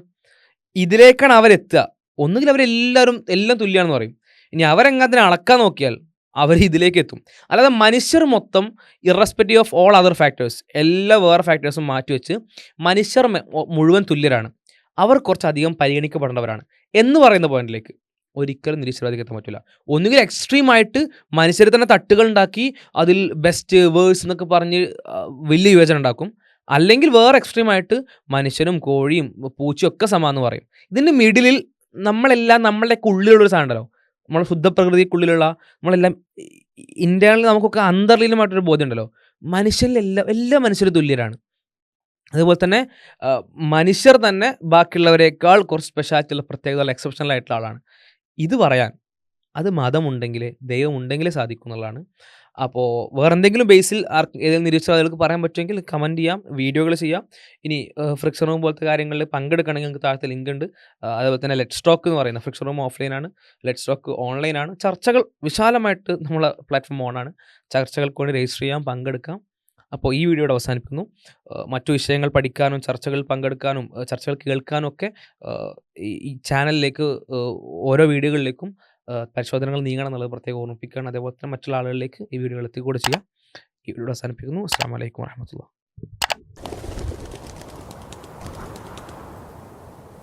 ഇതിലേക്കാണ് അവരെത്തുക. ഒന്നുകിൽ അവരെല്ലാവരും എല്ലാം തുല്യമാണെന്ന് പറയും. ഇനി അവരെങ്ങാത്തിനെ അളക്കാൻ നോക്കിയാൽ അവർ ഇതിലേക്ക് എത്തും. അല്ലാതെ മനുഷ്യർ മൊത്തം irrespective of all other factors, എല്ലാ വേറെ ഫാക്ടേഴ്സും മാറ്റിവെച്ച് മനുഷ്യർ മുഴുവൻ തുല്യരാണ്, അവർ കുറച്ചധികം പരിഗണിക്കപ്പെടേണ്ടവരാണ് എന്ന് പറയുന്ന പോയിന്റിലേക്ക് ഒരിക്കലും നിരീശ്വരവാദിക്ക് പറ്റില്ല. ഒന്നുകിൽ എക്സ്ട്രീമായിട്ട് മനുഷ്യർ തന്നെ തട്ടുകൾ ഉണ്ടാക്കി അതിൽ ബെസ്റ്റ് വേഴ്സ് എന്നൊക്കെ പറഞ്ഞ് വലിയ വിവേചനം ഉണ്ടാക്കും. അല്ലെങ്കിൽ വേറെ എക്സ്ട്രീമായിട്ട് മനുഷ്യനും കോഴിയും പൂച്ചയും ഒക്കെ സമാന്ന് പറയും. ഇതിൻ്റെ മിഡിലിൽ നമ്മളെല്ലാം നമ്മളുടെയൊക്കെ ഉള്ളിലുള്ളൊരു സാധനം ഉണ്ടല്ലോ, നമ്മുടെ ശുദ്ധപ്രകൃതിക്കുള്ളിലുള്ള നമ്മളെല്ലാം ഇന്റേണലി നമുക്കൊക്കെ അന്തർലീനമായിട്ടൊരു ബോധ്യം ഉണ്ടല്ലോ, മനുഷ്യരിലെല്ലാം എല്ലാ മനുഷ്യരും തുല്യരാണ്. അതുപോലെ തന്നെ മനുഷ്യർ തന്നെ ബാക്കിയുള്ളവരെക്കാൾ കുറച്ച് സ്പെഷ്യാലിറ്റിയുള്ള പ്രത്യേകത എക്സെപ്ഷണൽ ആയിട്ടുള്ള ആളാണ്. ഇത് പറയാൻ അത് മതമുണ്ടെങ്കിലേ ദൈവമുണ്ടെങ്കിലേ സാധിക്കും എന്നുള്ളതാണ്. അപ്പോൾ വേറെ എന്തെങ്കിലും ബേസിൽ ഏതെങ്കിലും നിരീശ്വരവാദികൾക്ക് പറയാൻ പറ്റുമെങ്കിൽ കമൻറ്റ് ചെയ്യാം, വീഡിയോകൾ ചെയ്യാം. ഇനി ഫ്രിക്ഷൻ റൂം പോലത്തെ കാര്യങ്ങളിൽ പങ്കെടുക്കണമെങ്കിൽ നിങ്ങൾക്ക് താഴത്തെ ലിങ്ക് ഉണ്ട്. അതുപോലെ തന്നെ ലെറ്റ്സ് ടോക്ക് എന്ന് പറയുന്നത് ഫ്രിക്ഷൻ റൂം ഓഫ്ലൈനാണ്, ലെറ്റ്സ് ടോക്ക് ഓൺലൈനാണ്. ചർച്ചകൾ വിശാലമായിട്ട് നമ്മളെ പ്ലാറ്റ്ഫോം ഓണാണ്. ചർച്ചകൾക്ക് വേണ്ടി രജിസ്റ്റർ ചെയ്യാം, പങ്കെടുക്കാം. അപ്പോൾ ഈ വീഡിയോയുടെ അവസാനിപ്പിക്കുന്നു. മറ്റു വിഷയങ്ങൾ പഠിക്കാനും ചർച്ചകളിൽ പങ്കെടുക്കാനും ചർച്ചകൾ കേൾക്കാനും ഒക്കെ ഈ ചാനലിലേക്ക് ഓരോ വീഡിയോകളിലേക്കും പരിശോധനകൾ നീങ്ങണം എന്നുള്ളത് പ്രത്യേകം ഓർമ്മിപ്പിക്കുകയാണ്. അതേപോലെ തന്നെ മറ്റുള്ള ആളുകളിലേക്ക് ഈ വീഡിയോകൾ എത്തിക്കൂടെ ചെയ്യാം. ഈ വീഡിയോ അവസാനിപ്പിക്കുന്നു. അസ്സലാമു അലൈക്കും വറഹ്മത്തുള്ളാഹി.